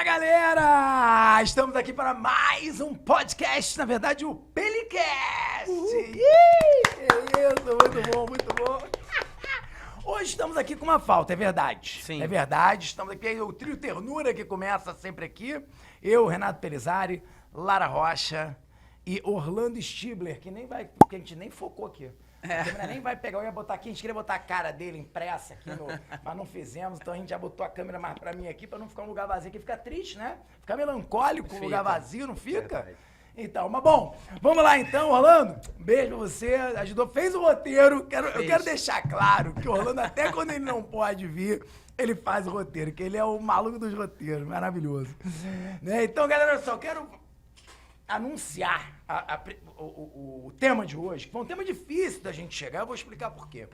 galera! Estamos aqui para mais um podcast, na verdade o Pelicast! Que isso, muito bom, muito bom! Hoje estamos aqui com uma falta, é verdade. Sim. É verdade, estamos aqui, o trio Ternura que começa sempre aqui. Eu, Renato Pelizari, Lara Rocha e Orlando Stibler, que nem vai, porque a gente nem focou aqui. A câmera nem vai pegar, eu ia botar aqui, a gente queria botar a cara dele impressa aqui, mas não fizemos, então a gente já botou a câmera mais pra mim aqui, pra não ficar um lugar vazio, que fica triste, né? Fica melancólico um lugar vazio, não fica? Então, mas bom, vamos lá então, Orlando, um beijo pra você, ajudou, fez o roteiro, eu quero deixar claro que o Orlando, até quando ele não pode vir, ele faz o roteiro, que ele é o maluco dos roteiros, maravilhoso. Né? Então, galera, eu só quero anunciar o tema de hoje, que foi um tema difícil da gente chegar, eu vou explicar por quê.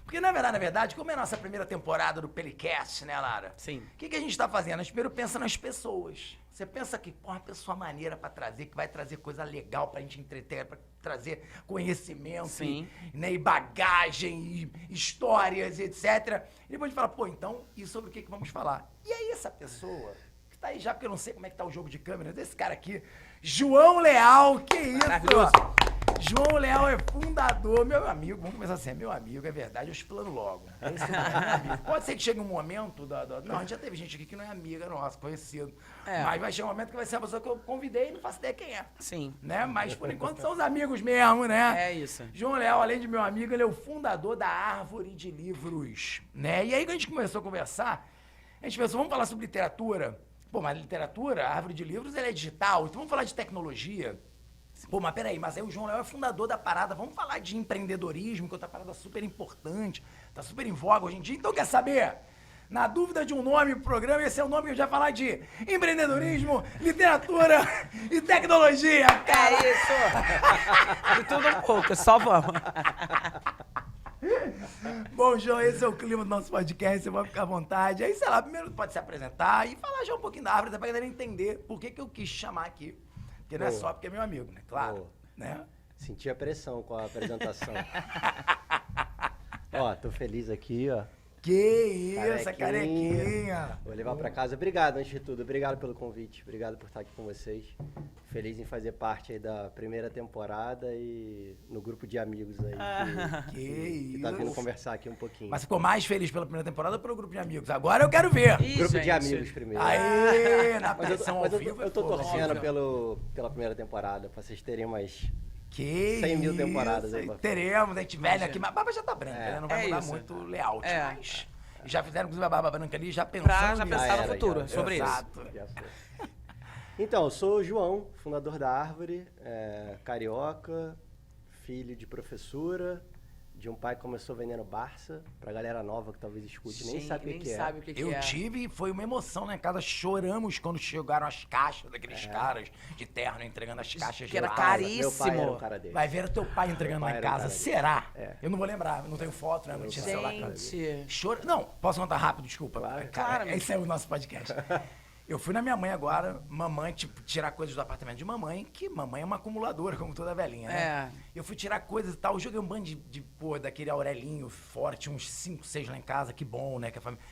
Porque, na verdade, como é a nossa primeira temporada do Pelicast, né, Lara? Sim. O que a gente tá fazendo? A gente primeiro pensa nas pessoas. Você pensa que, pô, uma pessoa maneira pra trazer, que vai trazer coisa legal pra gente entreter, pra trazer conhecimento, Sim. e bagagem, e histórias, etc. E depois a gente fala, pô, então, e sobre o que vamos falar? E aí essa pessoa, que tá aí já, porque eu não sei como é que tá o jogo de câmeras, esse cara aqui, João Leal, que isso? Maravilhoso. João Leal é fundador, meu amigo, vamos começar assim, é meu amigo, é verdade, eu explano logo. Esse não é meu amigo. Pode ser que chegue um momento, não, a gente já teve gente aqui que não é amiga nossa, conhecido, mas vai chegar um momento que vai ser uma pessoa que eu convidei e não faço ideia quem é. Sim. Né? Mas por enquanto são os amigos mesmo, né? É isso. João Leal, além de meu amigo, ele é o fundador da Árvore de Livros, né? E aí que a gente começou a conversar, a gente pensou, vamos falar sobre literatura. Pô, mas literatura, a Árvore de Livros, ela é digital, então vamos falar de tecnologia. Pô, mas peraí, mas aí o João Leal é fundador da parada, vamos falar de empreendedorismo, que é outra parada super importante, tá super em voga hoje em dia. Então quer saber? Na dúvida de um nome pro programa, esse é o nome que a gente vai falar de empreendedorismo, literatura e tecnologia, cara. É isso! De tudo um pouco, só vamos. Bom, João, esse é o clima do nosso podcast, você vai ficar à vontade. Aí, sei lá, primeiro pode se apresentar e falar já um pouquinho da árvore, até pra galera entender por que eu quis chamar aqui. Porque não é só porque é meu amigo, né? Claro. Né? Senti a pressão com a apresentação. Ó, tô feliz aqui, ó. Que isso, carequinha. Vou levar pra casa. Obrigado, antes de tudo. Obrigado pelo convite. Obrigado por estar aqui com vocês. Feliz em fazer parte aí da primeira temporada e no grupo de amigos aí. Que tá vindo conversar aqui um pouquinho. Mas ficou mais feliz pela primeira temporada ou pelo grupo de amigos? Agora eu quero ver. Grupo de amigos primeiro. Aê, na pressão ao vivo. Eu tô torcendo pela primeira temporada, pra vocês terem umas... Que 100 mil temporadas aí. Teremos, a gente velha aqui, mas a barba já tá branca, né? Não vai mudar isso. muito o layout, mas já fizeram inclusive a barba branca ali, já pensando Já nisso. pensar no futuro, sobre Exato. isso. Então, eu sou o João, fundador da Árvore, carioca, filho de professora, de um pai que começou vendendo Barça, pra galera nova que talvez escute, nem sabe o que é. Eu tive, foi uma emoção na casa, choramos quando chegaram as caixas daqueles caras de terno entregando as caixas que era lá. caríssimo. Meu pai era um cara dele. Vai ver o teu pai entregando lá em casa, será? É. Eu não vou lembrar, não tenho foto, né? Não tinha celular. Gente. Chora. Não, posso contar rápido, desculpa. Claro. Esse é o nosso podcast. Eu fui na minha mãe agora, mamãe, tipo, tirar coisas do apartamento de mamãe, que mamãe é uma acumuladora, como toda velhinha, né? Eu fui tirar coisas e tal, joguei um bando pô, daquele aurelinho forte, uns 5, 6 lá em casa, que bom, né? Que a família...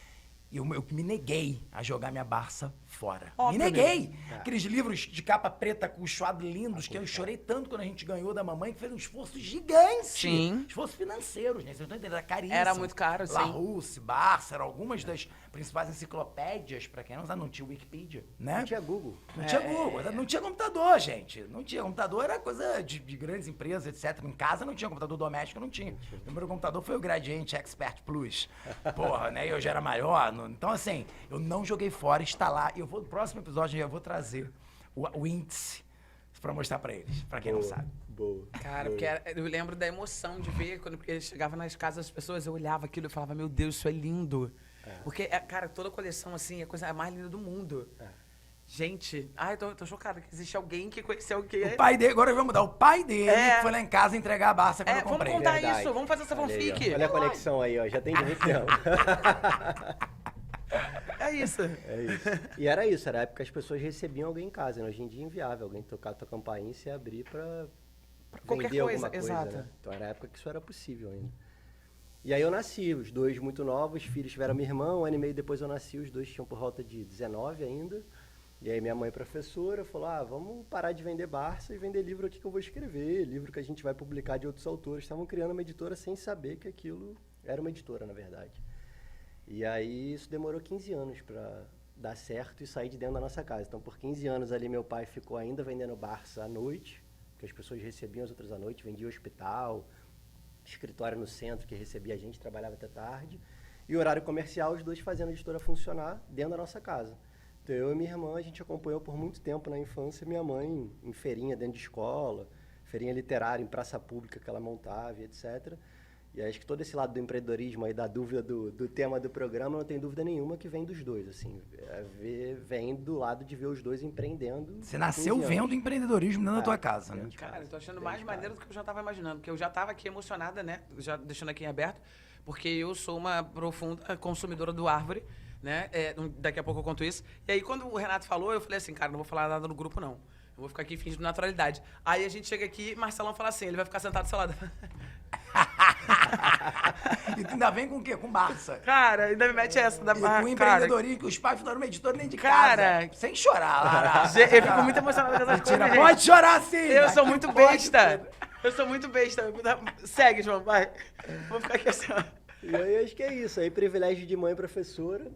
E eu me neguei a jogar minha Barça fora. Óbvio, me neguei! Aqueles livros de capa preta com chuado lindos, que eu chorei tanto quando a gente ganhou da mamãe, que fez um esforço gigante. Sim. Esforço financeiro, gente. Vocês não entendendo, era caríssimo. Era muito caro, sim. Larousse, Barça, eram algumas das principais enciclopédias, pra quem não sabe, não tinha Wikipedia, né? Não tinha Google. Não tinha Google, não tinha computador, gente. Não tinha computador, era coisa de grandes empresas, etc. Em casa não tinha computador doméstico, não tinha. O primeiro computador foi o Gradiente Expert Plus. Porra, né? Eu já era maior. Então, assim, eu não joguei fora, está lá. E eu vou, no próximo episódio, eu vou trazer o índice pra mostrar pra eles, pra quem não sabe. Boa. Cara, porque eu lembro da emoção de ver, quando ele chegava nas casas das pessoas, eu olhava aquilo e falava, meu Deus, isso é lindo. Porque, cara, toda coleção, assim, é a coisa mais linda do mundo. Gente, eu tô chocada que existe alguém que conheceu alguém. O pai dele, agora vamos mudar, o pai dele que foi lá em casa entregar a Barça quando eu Vamos comprei. contar Verdade. isso, vamos fazer essa Olha aí, fanfic. ó. Olha a conexão aí, ó. Já tem de muito tempo. É isso. É isso. E era isso, era a época que as pessoas recebiam alguém em casa, né? Hoje em dia é inviável alguém tocar a tua campainha e se abrir pra Qualquer vender coisa, alguma coisa, exato. né? Então era a época que isso era possível ainda. E aí eu nasci, os dois muito novos, filhos tiveram minha irmã, um ano e meio depois eu nasci, os dois tinham por volta de 19 ainda. E aí minha mãe, professora, falou, vamos parar de vender Barça e vender livro aqui que eu vou escrever, livro que a gente vai publicar de outros autores. Estavam criando uma editora sem saber que aquilo era uma editora, na verdade. E aí isso demorou 15 anos para dar certo e sair de dentro da nossa casa. Então por 15 anos ali meu pai ficou ainda vendendo Barça à noite, que as pessoas recebiam as outras à noite, vendia hospital, escritório no centro que recebia a gente, trabalhava até tarde. E horário comercial, os dois fazendo a editora funcionar dentro da nossa casa. Então, eu e minha irmã, a gente acompanhou por muito tempo na infância minha mãe em feirinha dentro de escola, feirinha literária em praça pública que ela montava, etc. E acho que todo esse lado do empreendedorismo aí, da dúvida do tema do programa, não tem dúvida nenhuma que vem dos dois, assim. Vem do lado de ver os dois empreendendo. Você nasceu vendo empreendedorismo dentro da tua casa, né? Cara, eu tô achando mais maneiro do que eu já tava imaginando, porque eu já tava aqui emocionada, né? Já deixando aqui em aberto, porque eu sou uma profunda consumidora do Árvore, né? Daqui a pouco eu conto isso. E aí, quando o Renato falou, eu falei assim, cara, não vou falar nada no grupo, não. Eu vou ficar aqui fingindo naturalidade. Aí a gente chega aqui, Marcelão fala assim, ele vai ficar sentado do seu lado. E tu ainda vem com o quê? Com Barça. Cara, ainda me mete essa da E barra. com empreendedorismo, que os pais fundaram uma editora dentro de Cara, casa. Sem chorar, Lara. Eu fico muito emocionado com essas coisas, gente. Pode chorar sim! Eu sou muito Pode besta. tudo. Eu sou muito besta. Segue, João, vai. Vou ficar aqui assim, ó. E aí acho que é isso. Aí privilégio de mãe professora.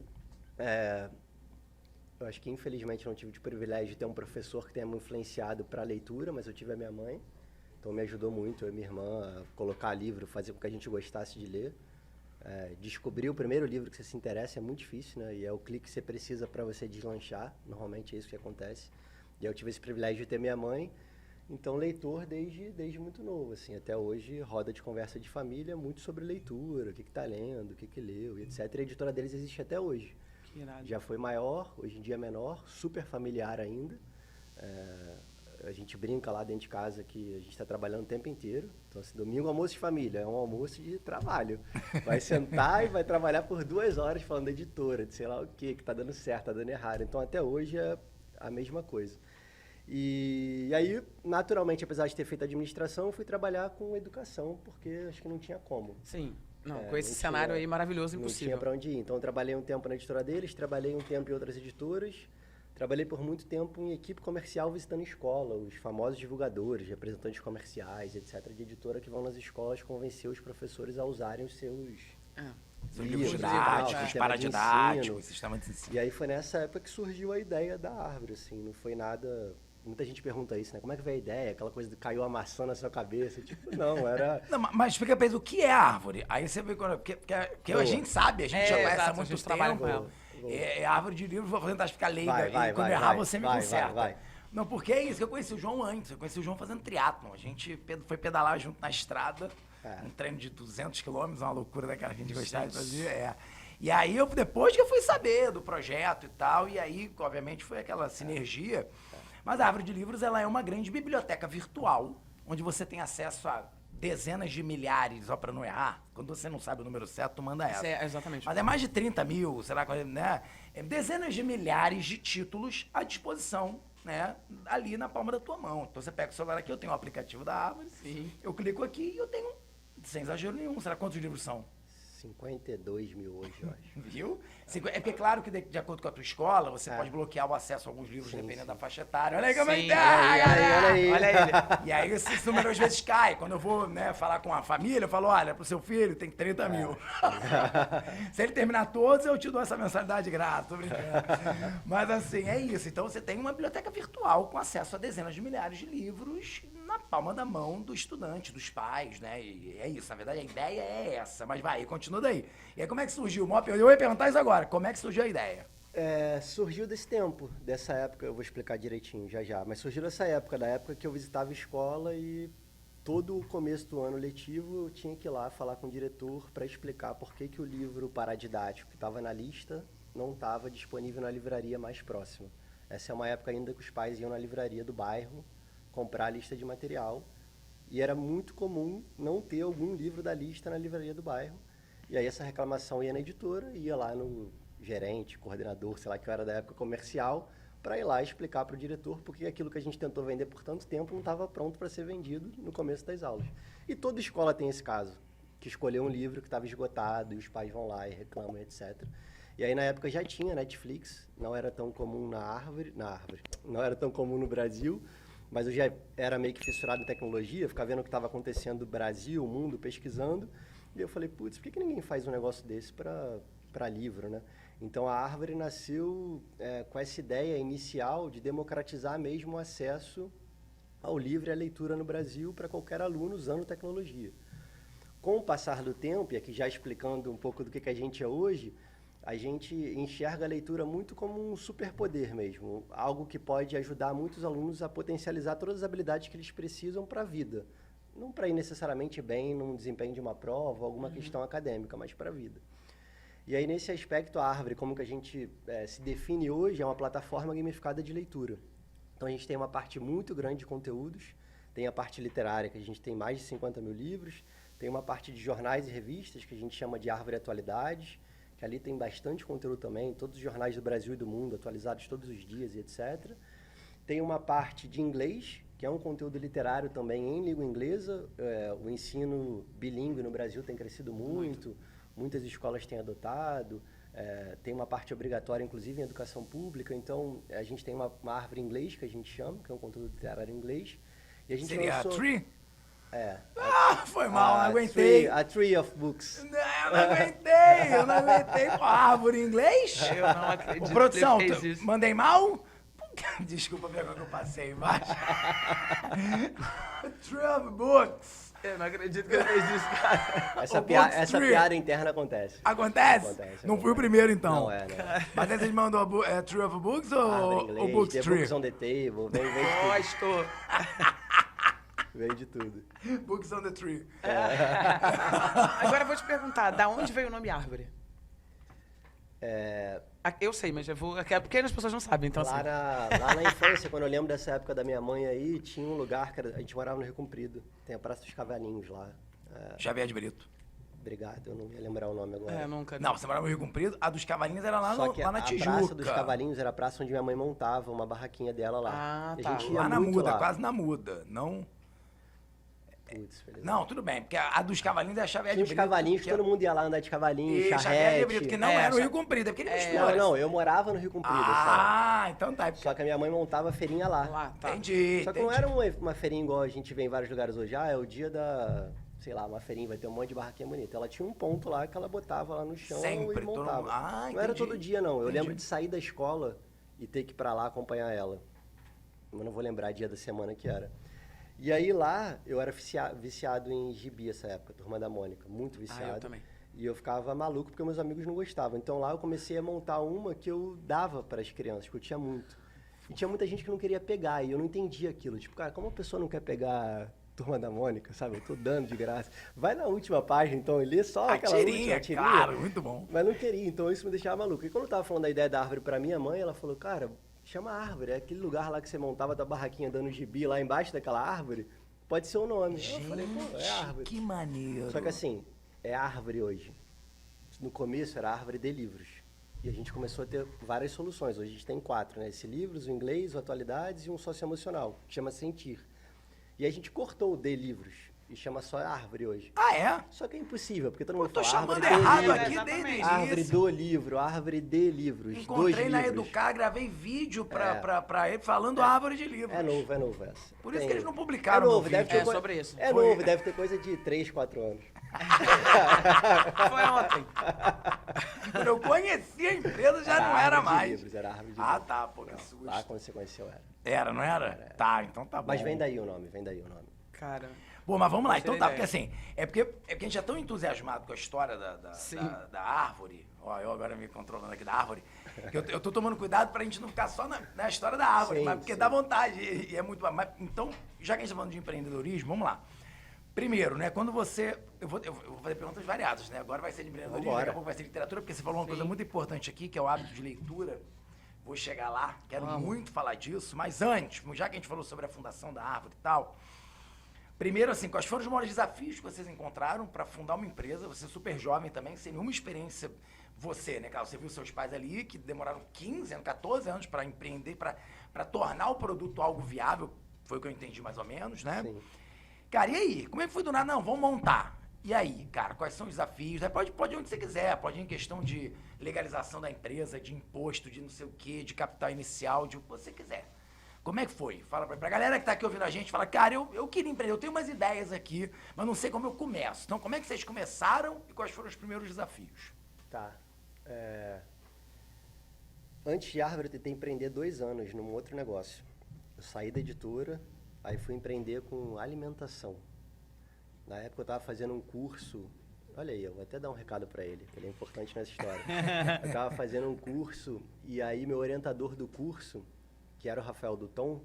Eu acho que infelizmente não tive o privilégio de ter um professor que tenha me influenciado para a leitura, mas eu tive a minha mãe. Então me ajudou muito, eu e minha irmã, a colocar livro, fazer com que a gente gostasse de ler. Descobrir o primeiro livro que você se interessa é muito difícil, né? E é o clique que você precisa para você deslanchar. Normalmente é isso que acontece. E eu tive esse privilégio de ter minha mãe. Então, leitor desde muito novo, assim. Até hoje, roda de conversa de família, muito sobre leitura, o que está lendo, o que leu, etc. E a editora deles existe até hoje. Que irado. Já foi maior, hoje em dia é menor, super familiar ainda. A gente brinca lá dentro de casa que a gente está trabalhando o tempo inteiro. Então, assim, domingo, almoço de família, é um almoço de trabalho. Vai sentar e vai trabalhar por 2 horas falando da editora, de sei lá o que está dando certo, está dando errado. Então, até hoje é a mesma coisa. E aí, naturalmente, apesar de ter feito administração, eu fui trabalhar com educação, porque acho que não tinha como. Sim. Não, com esse cenário aí maravilhoso, impossível. Não tinha para onde ir. Então, eu trabalhei um tempo na editora deles, trabalhei um tempo em outras editoras, trabalhei por muito tempo em equipe comercial visitando escola, os famosos divulgadores, representantes comerciais, etc., de editora que vão nas escolas convencer os professores a usarem os seus Livros didáticos, didáticos, sistema de paradidáticos, ensino. sistema de ensino. E aí foi nessa época que surgiu a ideia da árvore, assim, não foi nada... Muita gente pergunta isso, né? Como é que veio a ideia? Aquela coisa de caiu a maçã na sua cabeça. Tipo, não, era... Não, mas explica pra eles o que é árvore. Aí você vê quando. Porque a gente sabe, a gente já conhece há exato, a muito gente trabalha tempo. com ela. É árvore de livro, vou tentar explicar leiga. Vai, E quando vai, errar, vai, você me vai, conserta. vai. Não, porque é isso, eu conheci o João antes. Eu conheci o João fazendo triatlon. A gente foi pedalar junto na estrada. Um treino de 200 quilômetros, uma loucura daquela que a gente gostava de fazer. E aí, depois que eu fui saber do projeto e tal, e aí, obviamente, foi aquela sinergia. Mas a Árvore de Livros, ela é uma grande biblioteca virtual, onde você tem acesso a dezenas de milhares, só para não errar. Quando você não sabe o número certo, tu manda essa. Exatamente. Mas é mais de 30 mil, será, né? Dezenas de milhares de títulos à disposição, né? Ali na palma da tua mão. Então você pega o celular aqui, eu tenho o aplicativo da Árvore. Sim. Eu clico aqui e eu tenho, sem exagero nenhum, será quantos livros são? 52 mil hoje, eu acho. Viu? É porque, claro, que de acordo com a tua escola, você pode bloquear o acesso a alguns livros, dependendo da faixa etária. Olha aí como é que tá! Olha aí. E aí esse número às vezes cai. Quando eu vou, né, falar com a família, eu falo, olha, pro seu filho tem 30 mil. Se ele terminar todos, eu te dou essa mensalidade grátis, tô brincando. Mas assim, é isso. Então você tem uma biblioteca virtual com acesso a dezenas de milhares de livros na palma da mão do estudante, dos pais, né? E é isso, na verdade a ideia é essa. Mas vai, continua daí. E aí como é que surgiu? Eu ia perguntar isso agora. Como é que surgiu a ideia? Surgiu desse tempo, dessa época, eu vou explicar direitinho já, mas surgiu dessa época, da época que eu visitava a escola e todo o começo do ano letivo eu tinha que ir lá falar com o diretor para explicar por que o livro paradidático que estava na lista não estava disponível na livraria mais próxima. Essa é uma época ainda que os pais iam na livraria do bairro comprar a lista de material e era muito comum não ter algum livro da lista na livraria do bairro. E aí essa reclamação ia na editora, ia lá no gerente, coordenador, sei lá que era da época comercial, para ir lá explicar para o diretor porque aquilo que a gente tentou vender por tanto tempo não estava pronto para ser vendido no começo das aulas. E toda escola tem esse caso. que escolher um livro que estava esgotado e os pais vão lá e reclamam, etc. E aí, na época, já tinha Netflix, não era tão comum não era tão comum no Brasil, mas eu já era meio que fissurado em tecnologia, ficava vendo o que estava acontecendo no Brasil, o mundo, pesquisando, e eu falei, putz, por que ninguém faz um negócio desse para livro, né? Então, a Árvore nasceu com essa ideia inicial de democratizar mesmo o acesso ao livro e à leitura no Brasil para qualquer aluno usando tecnologia. Com o passar do tempo, e aqui já explicando um pouco do que a gente é hoje, a gente enxerga a leitura muito como um superpoder mesmo, algo que pode ajudar muitos alunos a potencializar todas as habilidades que eles precisam para a vida. Não para ir necessariamente bem num desempenho de uma prova, alguma questão acadêmica, mas para a vida. E aí, nesse aspecto, a Árvore, como que a gente se define hoje, é uma plataforma gamificada de leitura. Então, a gente tem uma parte muito grande de conteúdos, tem a parte literária, que a gente tem mais de 50 mil livros, tem uma parte de jornais e revistas, que a gente chama de Árvore Atualidades, que ali tem bastante conteúdo também, todos os jornais do Brasil e do mundo, atualizados todos os dias e etc. Tem uma parte de inglês, que é um conteúdo literário também em língua inglesa. O ensino bilíngue no Brasil tem crescido muito. Muitas escolas têm adotado. Tem uma parte obrigatória, inclusive, em educação pública. Então, a gente tem uma árvore em inglês, que a gente chama, que é um conteúdo literário em inglês. E a gente Seria lançou... a Tree? É. Foi mal, não aguentei. A Tree of Books. Eu não aguentei. Pô, árvore em inglês? Eu não acredito Ô, produção, que ele fez isso. mandei mal? Desculpa a vergonha que eu passei embaixo. Tree of Books. Eu não acredito que ele fez isso, cara. Essa piada interna acontece. Acontece? Não fui o primeiro, então. Não é, não. Mas aí vocês mandam Tree of Books ou Books The Tree? Books on the Table, vem de tudo. Gosto. Vem de tudo. Books on the Tree. Agora eu vou te perguntar, da onde veio o nome Árvore? Eu sei, mas eu vou... Porque as pessoas não sabem, então assim... Lá na infância, quando eu lembro dessa época da minha mãe aí, tinha um lugar que a gente morava no Rio Comprido. Tem a Praça dos Cavalinhos lá. Xavier de Brito. Obrigado, eu não ia lembrar o nome agora. Nunca. Não, você morava no Rio Comprido, a dos Cavalinhos era lá, Só que lá na a Tijuca. Praça dos Cavalinhos era a praça onde minha mãe montava uma barraquinha dela lá. Ah, E tá. a gente ia Lá na muito Muda, lá. quase na Muda. Não... Putz, beleza. Não, tudo bem, porque a dos Cavalinhos é a Xavier de Tinha os Brito. cavalinhos, que todo mundo ia lá andar de cavalinho, E Xavier de charrete. Brito, que não era no Rio Comprido, é porque ele mistura. Não, eu morava no Rio Comprido. Então tá. Só que a minha mãe montava feirinha lá. Lá, tá. Entendi. Só que não era uma feirinha igual a gente vê em vários lugares hoje. É o dia da... Sei lá, uma feirinha, vai ter um monte de barraquinha bonita. Ela tinha um ponto lá que ela botava lá no chão Sempre, e montava. Não era entendi. todo dia, não. Eu Entendi. lembro de sair da escola e ter que ir pra lá acompanhar ela. Eu não vou lembrar dia da semana que era. E aí lá, eu era viciado em gibi essa época, Turma da Mônica. Muito viciado. Eu também. E eu ficava maluco porque meus amigos não gostavam. Então lá eu comecei a montar uma que eu dava para as crianças, que eu tinha muito. E tinha muita gente que não queria pegar, e eu não entendia aquilo. Tipo, cara, como a pessoa não quer pegar Turma da Mônica, sabe? Eu tô dando de graça. Vai na última página, então, e lê só aquela última tirinha. Claro, muito bom. Mas não queria, então isso me deixava maluco. E quando eu tava falando da ideia da árvore pra minha mãe, ela falou, cara, chama árvore. É aquele lugar lá que você montava da barraquinha dando gibi lá embaixo daquela árvore. Pode ser o nome. Gente, eu falei, pô, é árvore. que maneiro. Só que assim, é árvore hoje. No começo era árvore de livros. E a gente começou a ter várias soluções. Hoje a gente tem 4, né? Esse livros, o inglês, o atualidades e um socioemocional, que chama Sentir. E a gente cortou o de livros e chama só árvore hoje. Ah, é? Só que é impossível, porque todo mundo Tô fala chamando árvore errado do aqui livro, desde o início. árvore do livro, árvore de livros. Encontrei dois na livros. Educar, gravei vídeo pra ele falando árvore de livros. É novo essa. Por isso Tem- que eles não publicaram É novo, no deve vídeo. ter sobre isso. É Foi- novo, deve ter coisa de 3, 4 anos. Foi ontem. Quando eu conheci a empresa, já não era árvore de mais. livros, era árvore de Ah, livros. tá, pô, que Lá susto. quando você conheceu era. Era, não era? Tá, então tá bom. Mas vem daí o nome. Cara, Bom, mas vamos lá, Gostei então da tá, porque ideia. assim, é porque a gente é tão entusiasmado com a história Sim. da árvore, ó, eu agora me controlando aqui da árvore, que eu tô tomando cuidado pra gente não ficar só na história da árvore, Sim, mas porque sim. dá vontade, e é muito... Mas, então, já que a gente tá falando de empreendedorismo, vamos lá. Primeiro, né, quando você... Eu vou fazer perguntas variadas, né? Agora vai ser de empreendedorismo, Vambora. daqui a pouco vai ser de literatura, porque você falou uma coisa muito importante aqui, que é o hábito de leitura. Vou chegar lá, quero muito falar disso, mas antes, já que a gente falou sobre a fundação da árvore e tal... Primeiro, assim, quais foram os maiores desafios que vocês encontraram para fundar uma empresa? Você é super jovem também, sem nenhuma experiência, você, né, cara? Você viu seus pais ali, que demoraram 15 anos, 14 anos para empreender, para tornar o produto algo viável, foi o que eu entendi mais ou menos, né? Sim. Cara, e aí? Como é que foi do nada? Não, vamos montar. E aí, cara, quais são os desafios? Aí pode onde você quiser, pode ir em questão de legalização da empresa, de imposto, de não sei o quê, de capital inicial, de o que você quiser. Como é que foi? Fala pra galera que tá aqui ouvindo a gente, fala, cara, eu queria empreender, eu tenho umas ideias aqui, mas não sei como eu começo. Então, como é que vocês começaram e quais foram os primeiros desafios? Tá. Antes de Harvard, eu tentei empreender 2 anos num outro negócio. Eu saí da editora, aí fui empreender com alimentação. Na época eu estava fazendo um curso, olha aí, eu vou até dar um recado para ele, que ele é importante nessa história. Eu estava fazendo um curso e aí meu orientador do curso, que era o Rafael Duton,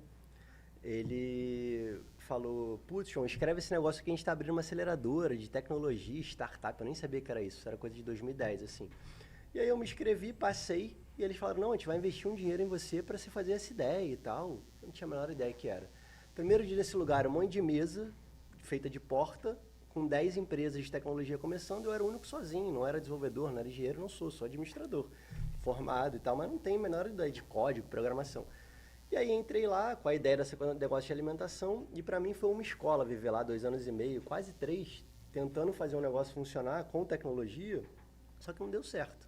ele falou, putz, João, escreve esse negócio que a gente está abrindo uma aceleradora de tecnologia, startup. Eu nem sabia que era isso era coisa de 2010, assim. E aí eu me inscrevi, passei, e eles falaram, não, a gente vai investir um dinheiro em você para você fazer essa ideia e tal. Eu não tinha a menor ideia que era. Primeiro dia nesse lugar, um monte de mesa, feita de porta, com 10 empresas de tecnologia começando, eu era o único sozinho, não era desenvolvedor, não era engenheiro, não sou administrador, formado e tal, mas não tenho a menor ideia de código, programação. E aí entrei lá com a ideia desse negócio de alimentação e para mim foi uma escola viver lá 2 anos e meio, quase 3, tentando fazer um negócio funcionar com tecnologia, só que não deu certo.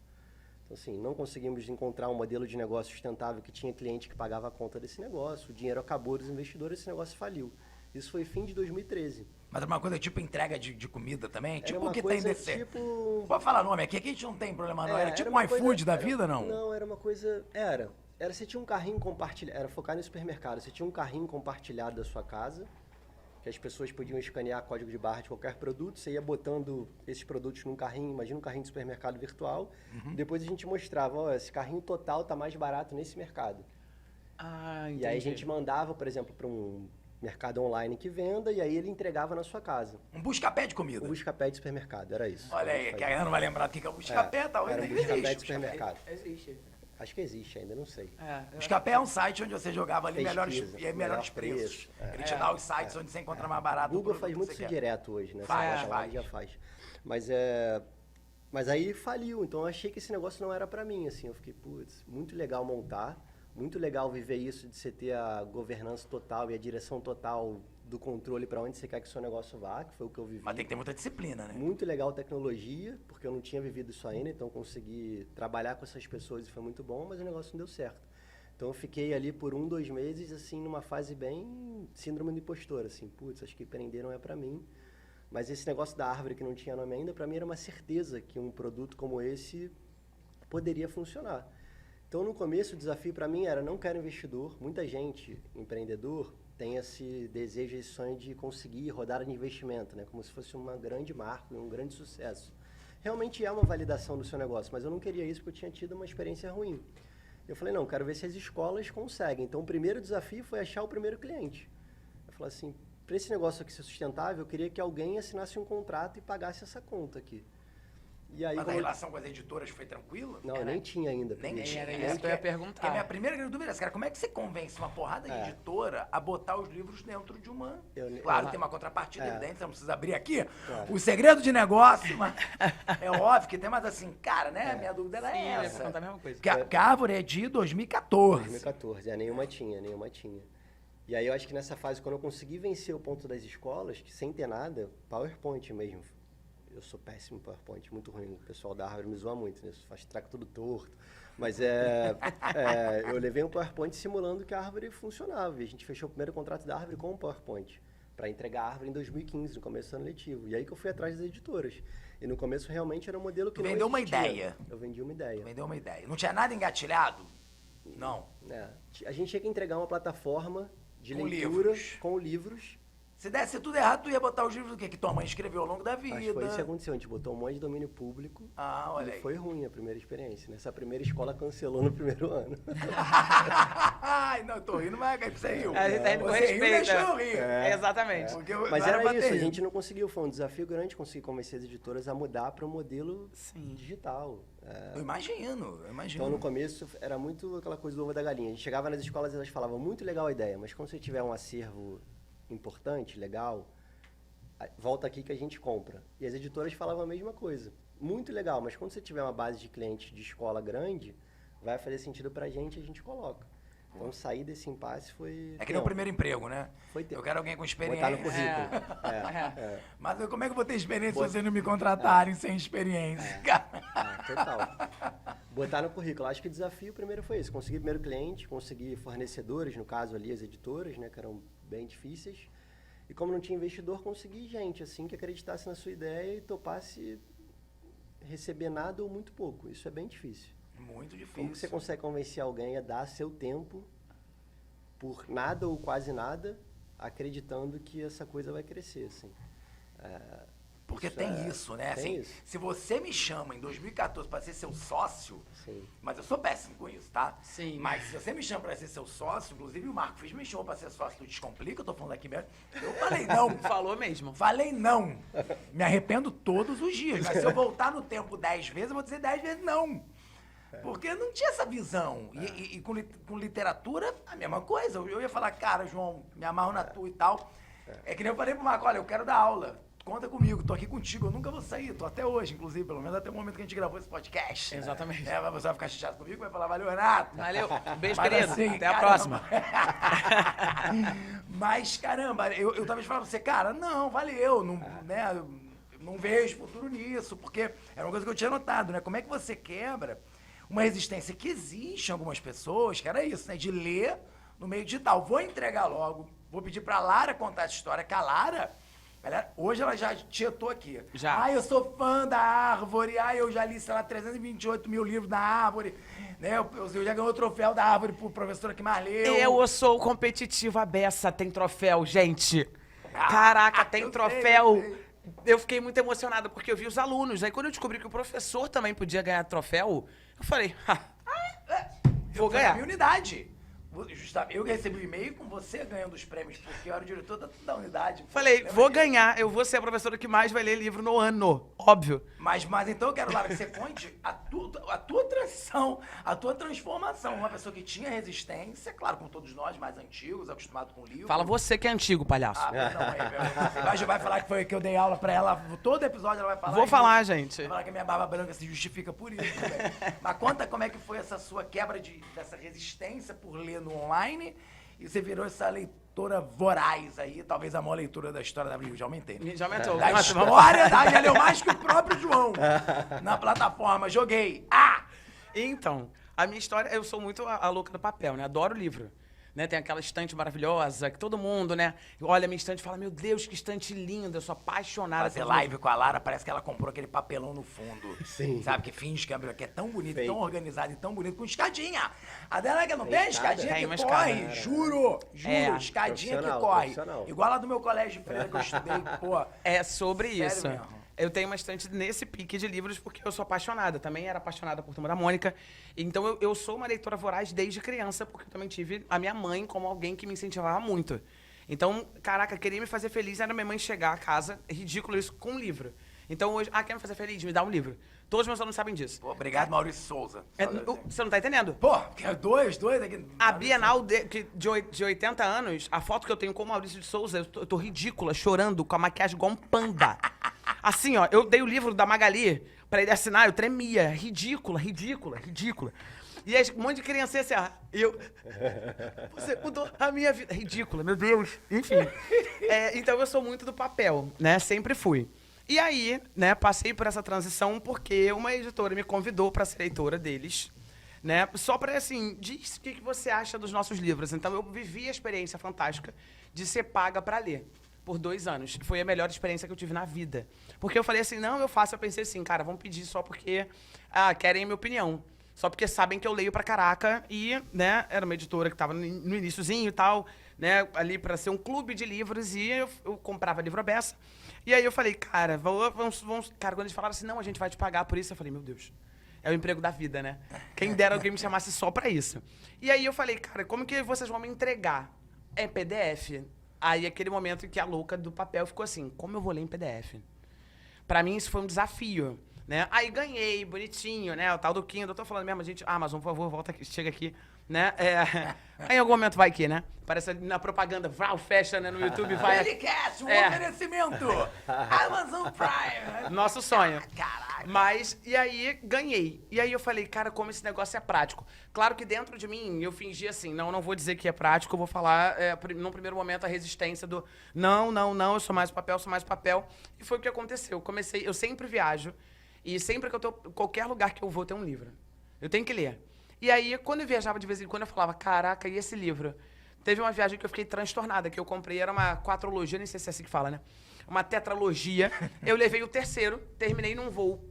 Então assim, não conseguimos encontrar um modelo de negócio sustentável que tinha cliente que pagava a conta desse negócio, o dinheiro acabou dos investidores, esse negócio faliu. Isso foi fim de 2013. Mas era uma coisa tipo entrega de comida também? Era Tipo uma o que coisa tem desse... tipo... Pode falar nome aqui, aqui a gente não tem problema não. Era tipo um uma iFood coisa- da vida, não? Não, era uma coisa... Era, você tinha um carrinho compartilhado, era focar no supermercado, você tinha um carrinho compartilhado da sua casa, que as pessoas podiam escanear código de barra de qualquer produto, você ia botando esses produtos num carrinho, imagina um carrinho de supermercado virtual, e depois a gente mostrava, ó, esse carrinho total tá mais barato nesse mercado. Ah, E aí a gente mandava, por exemplo, para um mercado online que venda, e aí ele entregava na sua casa. Um busca-pé de comida. Um busca-pé de supermercado, era isso. Olha aí, que a Ana não vai lembrar do que é o busca-pé, talvez era um nem busca-pé existe. de supermercado. Existe. Acho que existe ainda, não sei. Busca-pé é um site onde você jogava ali Pesquisa, melhores melhor preços. preço, Ele te dá os sites onde você encontra mais barato. O Google o faz produto muito que isso você quer. direto hoje, né? Faz, Você bota lá, faz. ele já faz. Mas aí faliu, então eu achei que esse negócio não era pra mim, assim. Eu fiquei, putz, muito legal montar, muito legal viver isso de você ter a governança total e a direção total do controle pra onde você quer que o seu negócio vá, que foi o que eu vivi. Mas tem que ter muita disciplina, né? Muito legal tecnologia, porque eu não tinha vivido isso ainda, então consegui trabalhar com essas pessoas e foi muito bom, mas o negócio não deu certo. Então eu fiquei ali por 1, 2 meses, assim, numa fase bem síndrome do impostor, assim, putz, acho que empreender não é pra mim. Mas esse negócio da árvore que não tinha nome ainda, pra mim era uma certeza que um produto como esse poderia funcionar. Então no começo o desafio pra mim era não quero investidor, muita gente, empreendedor, tem esse desejo, esse sonho de conseguir rodar de investimento, né? Como se fosse uma grande marca, um grande sucesso. Realmente é uma validação do seu negócio, mas eu não queria isso porque eu tinha tido uma experiência ruim. Eu falei, não, quero ver se as escolas conseguem. Então o primeiro desafio foi achar o primeiro cliente. Eu falei assim, para esse negócio aqui ser sustentável, eu queria que alguém assinasse um contrato e pagasse essa conta aqui. E aí, Mas a relação com as editoras foi tranquila? Não, eu nem tinha ainda. Nem porque- tinha. Era né? isso que eu ia perguntar. Porque a minha primeira grande dúvida é essa, cara, como é que você convence uma porrada de É. editora a botar os livros dentro de uma... Eu- Claro, eu- tem uma contrapartida É. evidente, você não precisa abrir aqui Claro. o segredo de negócio, mas é óbvio que tem, mas assim, cara, né, a minha dúvida era Sim, eu ia essa. perguntar a mesma coisa. Que a árvore é de 2014. 2014, nenhuma tinha. E aí eu acho que nessa fase, quando eu consegui vencer o ponto das escolas, que sem ter nada, PowerPoint mesmo. Eu sou péssimo em PowerPoint, muito ruim. O pessoal da Harvard me zoa muito, né? Faz traco tudo torto. Mas eu levei um PowerPoint simulando que a Harvard funcionava. E a gente fechou o primeiro contrato da Harvard com o PowerPoint, para entregar a Harvard em 2015, no começo do ano letivo. E aí que eu fui atrás das editoras. E no começo realmente era um modelo que Tu não vendeu uma existia. ideia. Eu vendi uma ideia. Me deu uma ideia. Não tinha nada engatilhado? Não. A gente tinha que entregar uma plataforma de Com leitura livros. com livros. Se desse tudo errado, tu ia botar os livros do quê? Que tua mãe escreveu ao longo da vida. Acho que foi isso que aconteceu. A gente botou um monte de domínio público. Ah, olha E aí. foi ruim a primeira experiência, né? Essa primeira escola cancelou no primeiro ano. Ai, não, eu tô rindo, mas você riu. A gente tá indo com Você riu, respeito. deixou eu rir. Exatamente. Porque Mas não era pra ter isso, a rido. gente não conseguiu. Foi um desafio grande conseguir convencer as editoras a mudar para um modelo Sim. digital. Eu imagino. Então, no começo, era muito aquela coisa do ovo da galinha. A gente chegava nas escolas e elas falavam, muito legal a ideia, mas quando você tiver um acervo importante, legal, volta aqui que a gente compra. E as editoras falavam a mesma coisa. Muito legal, mas quando você tiver uma base de clientes de escola grande, vai fazer sentido pra gente, a gente coloca. Então, sair desse impasse foi... É que nem o primeiro emprego, né? Foi tempo. Eu quero alguém com experiência. Botar no currículo. Mas como é que eu vou ter experiência se vocês não me contratarem sem experiência, cara? Total. Botar no currículo. Acho que o desafio primeiro foi isso. Conseguir primeiro cliente, conseguir fornecedores, no caso ali as editoras, né? Que eram bem difíceis. E como não tinha investidor, conseguir gente, assim, que acreditasse na sua ideia e topasse receber nada ou muito pouco. Isso é bem difícil. Muito difícil. Como que você consegue convencer alguém a dar seu tempo por nada ou quase nada, acreditando que essa coisa vai crescer, assim? Porque tem isso, né? Tem Assim, isso. se você me chama em 2014 para ser seu sócio, Sim. mas eu sou péssimo com isso, tá? Sim. Mas se você me chama para ser seu sócio, inclusive o Marco Fiz me chamou para ser sócio do Descomplica, eu tô falando aqui mesmo, eu falei não. Falou mesmo. Falei não. Me arrependo todos os dias, mas se eu voltar no tempo 10 vezes, eu vou dizer 10 vezes não. Porque não tinha essa visão. E com literatura, a mesma coisa. Eu ia falar, cara, João, me amarro na tua e tal. É que nem eu falei pro Marco, olha, eu quero dar aula. Conta comigo, tô aqui contigo, eu nunca vou sair, tô até hoje, inclusive, pelo menos até o momento que a gente gravou esse podcast. Exatamente. Mas você vai ficar chateado comigo, vai falar, valeu, Renato. Valeu. Beijo, Mas querido. assim, Até a caramba. próxima. Mas, caramba, eu talvez falava pra você, cara, não, valeu, não, né, eu não vejo futuro nisso, porque era uma coisa que eu tinha notado, né? Como é que você quebra uma resistência que existe em algumas pessoas, que era isso, né? De ler no meio digital. Vou entregar logo, vou pedir pra Lara contar essa história, que a Lara, hoje ela já tietou aqui. Já. Eu sou fã da Árvore, eu já li, sei lá, 328 mil livros da Árvore, né? Eu já ganhei o troféu da Árvore por professora que mais leu. Eu sou competitiva beça, tem troféu, gente. Ah, Caraca, tem eu troféu. sei, eu sei. Eu fiquei muito emocionada porque eu vi os alunos. Aí quando eu descobri que o professor também podia ganhar troféu, eu falei, vou Foi na ganhar. minha unidade. Eu recebi um e-mail com você ganhando os prêmios, porque eu era o diretor da unidade. Falei, Lembra vou disso? ganhar, eu vou ser a professora que mais vai ler livro no ano, óbvio. Mas então eu quero, Lara, que você conte a tua transição, a tua transformação. Uma pessoa que tinha resistência, claro, como todos nós, mais antigos, acostumados com livro. Fala você que é antigo, palhaço. Mas vai falar que foi que eu dei aula pra ela, todo episódio ela vai falar. Vou e falar, gente. Vai falar que a minha barba branca se justifica por isso também. Mas conta como é que foi essa sua quebra dessa resistência por ler no online e você virou essa leitora voraz aí, talvez a maior leitura da história da Bíblia. Já aumentei, né? Já aumentou. Da Nossa, vamos- história, já leu mais que o próprio João na plataforma. Joguei. Então, a minha história, eu sou muito a louca do papel, né? Adoro livro. Né? Tem aquela estante maravilhosa, que todo mundo, né? Olha a minha estante e fala, meu Deus, que estante linda, eu sou apaixonada. Fazer por live com a Lara, parece que ela comprou aquele papelão no fundo. Sim. Sabe, que finge que é tão bonito, Fake. tão organizado e tão bonito, com escadinha. A dela é que não tem escada? escadinha Tem que uma corre, escada. juro, É. escadinha que Profissional, corre. profissional. Igual a do meu colégio de freira que eu estudei, pô. É sobre Sério isso. mesmo? Eu tenho uma estante nesse pique de livros porque eu sou apaixonada. Também era apaixonada por Turma da Mônica. Então eu sou uma leitora voraz desde criança, porque eu também tive a minha mãe como alguém que me incentivava muito. Então, caraca, queria me fazer feliz era minha mãe chegar a casa, é ridículo isso, com um livro. Então hoje, quer me fazer feliz? Me dá um livro. Todos os meus alunos sabem disso. Pô, obrigado, Maurício Souza. Você não tá entendendo? Pô, porque é dois aqui. A Bienal de 80 anos, a foto que eu tenho com o Maurício de Souza, eu tô ridícula, chorando, com a maquiagem igual um panda. Assim, ó, eu dei o livro da Magali pra ele assinar, eu tremia. Ridícula. E aí, um monte de criança assim, ó, você mudou a minha vida. Ridícula, meu Deus. Enfim. Então eu sou muito do papel, né? Sempre fui. E aí, né, passei por essa transição porque uma editora me convidou pra ser leitora deles, né? Só pra, assim, diz o que você acha dos nossos livros. Então eu vivi a experiência fantástica de ser paga pra ler. Por 2 anos. Foi a melhor experiência que eu tive na vida. Porque eu falei assim, não, eu faço. Eu pensei assim, cara, vão pedir só porque querem a minha opinião. Só porque sabem que eu leio pra caraca. E, né, era uma editora que tava no iniciozinho e tal, né, ali pra ser um clube de livros. E eu comprava livro à beça. E aí eu falei, cara, vamos... Cara, quando eles falaram assim, não, a gente vai te pagar por isso, eu falei, meu Deus, é o emprego da vida, né? Quem dera alguém me chamasse só pra isso. E aí eu falei, cara, como que vocês vão me entregar? É PDF? Aí, aquele momento em que a louca do papel ficou assim, como eu vou ler em PDF? Pra mim, isso foi um desafio, né? Aí, ganhei, bonitinho, né? O tal do Kindle. Eu tô falando mesmo, gente, Amazon, por favor, volta aqui, chega aqui, né? Aí em algum momento vai que, né? Parece na propaganda, Vral fecha, né? No YouTube vai... Pelicast, um oferecimento. Amazon Prime. Nosso sonho. Caraca. Mas, e aí, ganhei. E aí eu falei, cara, como esse negócio é prático. Claro que dentro de mim, eu fingi assim, não vou dizer que é prático, eu vou falar, num primeiro momento, a resistência do não, eu sou mais papel. E foi o que aconteceu. Eu sempre viajo, e sempre que eu tô, qualquer lugar que eu vou, tem um livro. Eu tenho que ler. E aí, quando eu viajava de vez em quando, eu falava, caraca, e esse livro? Teve uma viagem que eu fiquei transtornada, que eu comprei, era uma quatrologia, nem sei se é assim que fala, né? Uma tetralogia. Eu levei o terceiro, terminei num voo.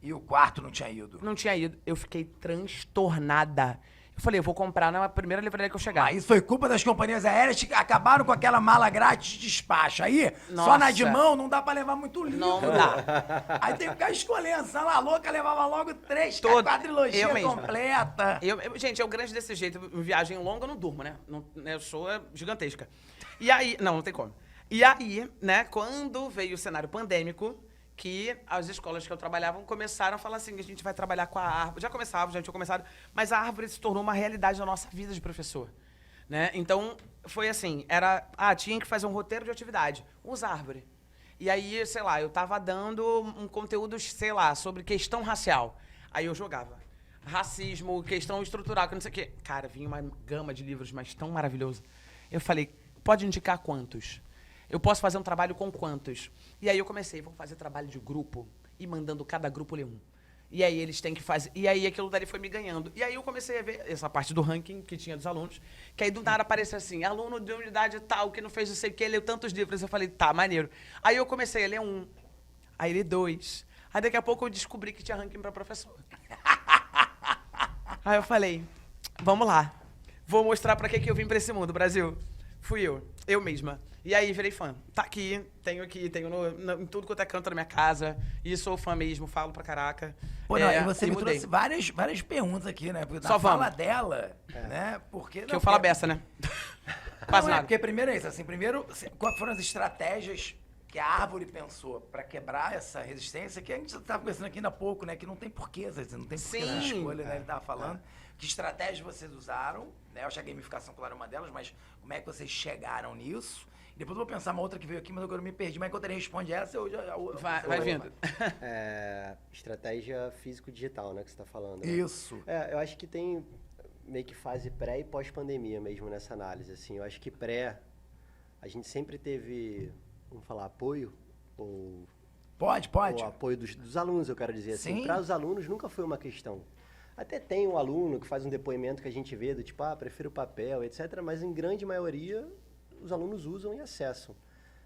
E o quarto não tinha ido. Não tinha ido. Eu fiquei transtornada. Eu falei, eu vou comprar na primeira livraria que eu chegar. Aí isso foi culpa das companhias aéreas que acabaram com aquela mala grátis de despacho. Aí, só Nossa. na de mão não dá pra levar muito livro. Não dá. Aí tem que ficar escolhendo. Sala louca levava logo 3, Todo. quadrilogia Eu mesma. completa. Gente, eu grande desse jeito. Viagem longa, eu não durmo, né? Eu sou gigantesca. E aí... Não tem como. E aí, né, quando veio o cenário pandêmico, que as escolas que eu trabalhava começaram a falar assim, que a gente vai trabalhar com a árvore. Já tinha começado, mas a árvore se tornou uma realidade na nossa vida de professor, né? Então, foi assim, tinha que fazer um roteiro de atividade, usa árvore. E aí, sei lá, eu tava dando um conteúdo, sei lá, sobre questão racial. Aí eu jogava. Racismo, questão estrutural, que não sei o quê. Cara, vinha uma gama de livros, mas tão maravilhoso. Eu falei, pode indicar quantos? Eu posso fazer um trabalho com quantos? E aí eu comecei, vamos fazer trabalho de grupo e mandando cada grupo ler um. E aí eles têm que fazer... E aí aquilo dali foi me ganhando. E aí eu comecei a ver essa parte do ranking que tinha dos alunos, que aí do nada aparecia assim, aluno de unidade tal, que não fez não sei o que, leu tantos livros. Eu falei, tá, maneiro. Aí eu comecei a ler um, aí ler 2. Aí daqui a pouco eu descobri que tinha ranking para professor. Aí eu falei, vamos lá. Vou mostrar pra que eu vim pra esse mundo, Brasil. Fui eu mesma. E aí virei fã. Tá aqui, tenho em tudo quanto é canto da minha casa. E sou fã mesmo, falo pra caraca. Pô, não, e você me mudei. trouxe várias perguntas aqui, né? Porque Só na fala vamos. dela, né? Porque, Que eu falo a beça, né? Quase Não, nada. porque primeiro é isso, assim, quais foram as estratégias que a árvore pensou pra quebrar essa resistência, que a gente tava conversando aqui ainda há pouco, né? Que não tem porquê, às vezes, não tem porquê na Sim. escolha, né? Ele tava falando. Que estratégias vocês usaram, né? Eu acho que a gamificação, claro, é uma delas, mas como é que vocês chegaram nisso? Depois eu vou pensar uma outra que veio aqui, mas agora eu me perdi. Mas enquanto ele responde essa, eu já... Vai vindo. Estratégia físico-digital, né, que você está falando. Né? Isso. Eu acho que tem meio que fase pré e pós-pandemia mesmo nessa análise. Assim, eu acho que pré, a gente sempre teve, vamos falar, apoio ou... Pode. O apoio dos alunos, eu quero dizer assim. Sim. Para os alunos nunca foi uma questão. Até tem um aluno que faz um depoimento que a gente vê do tipo, prefiro papel, etc. Mas em grande maioria, os alunos usam e acessam.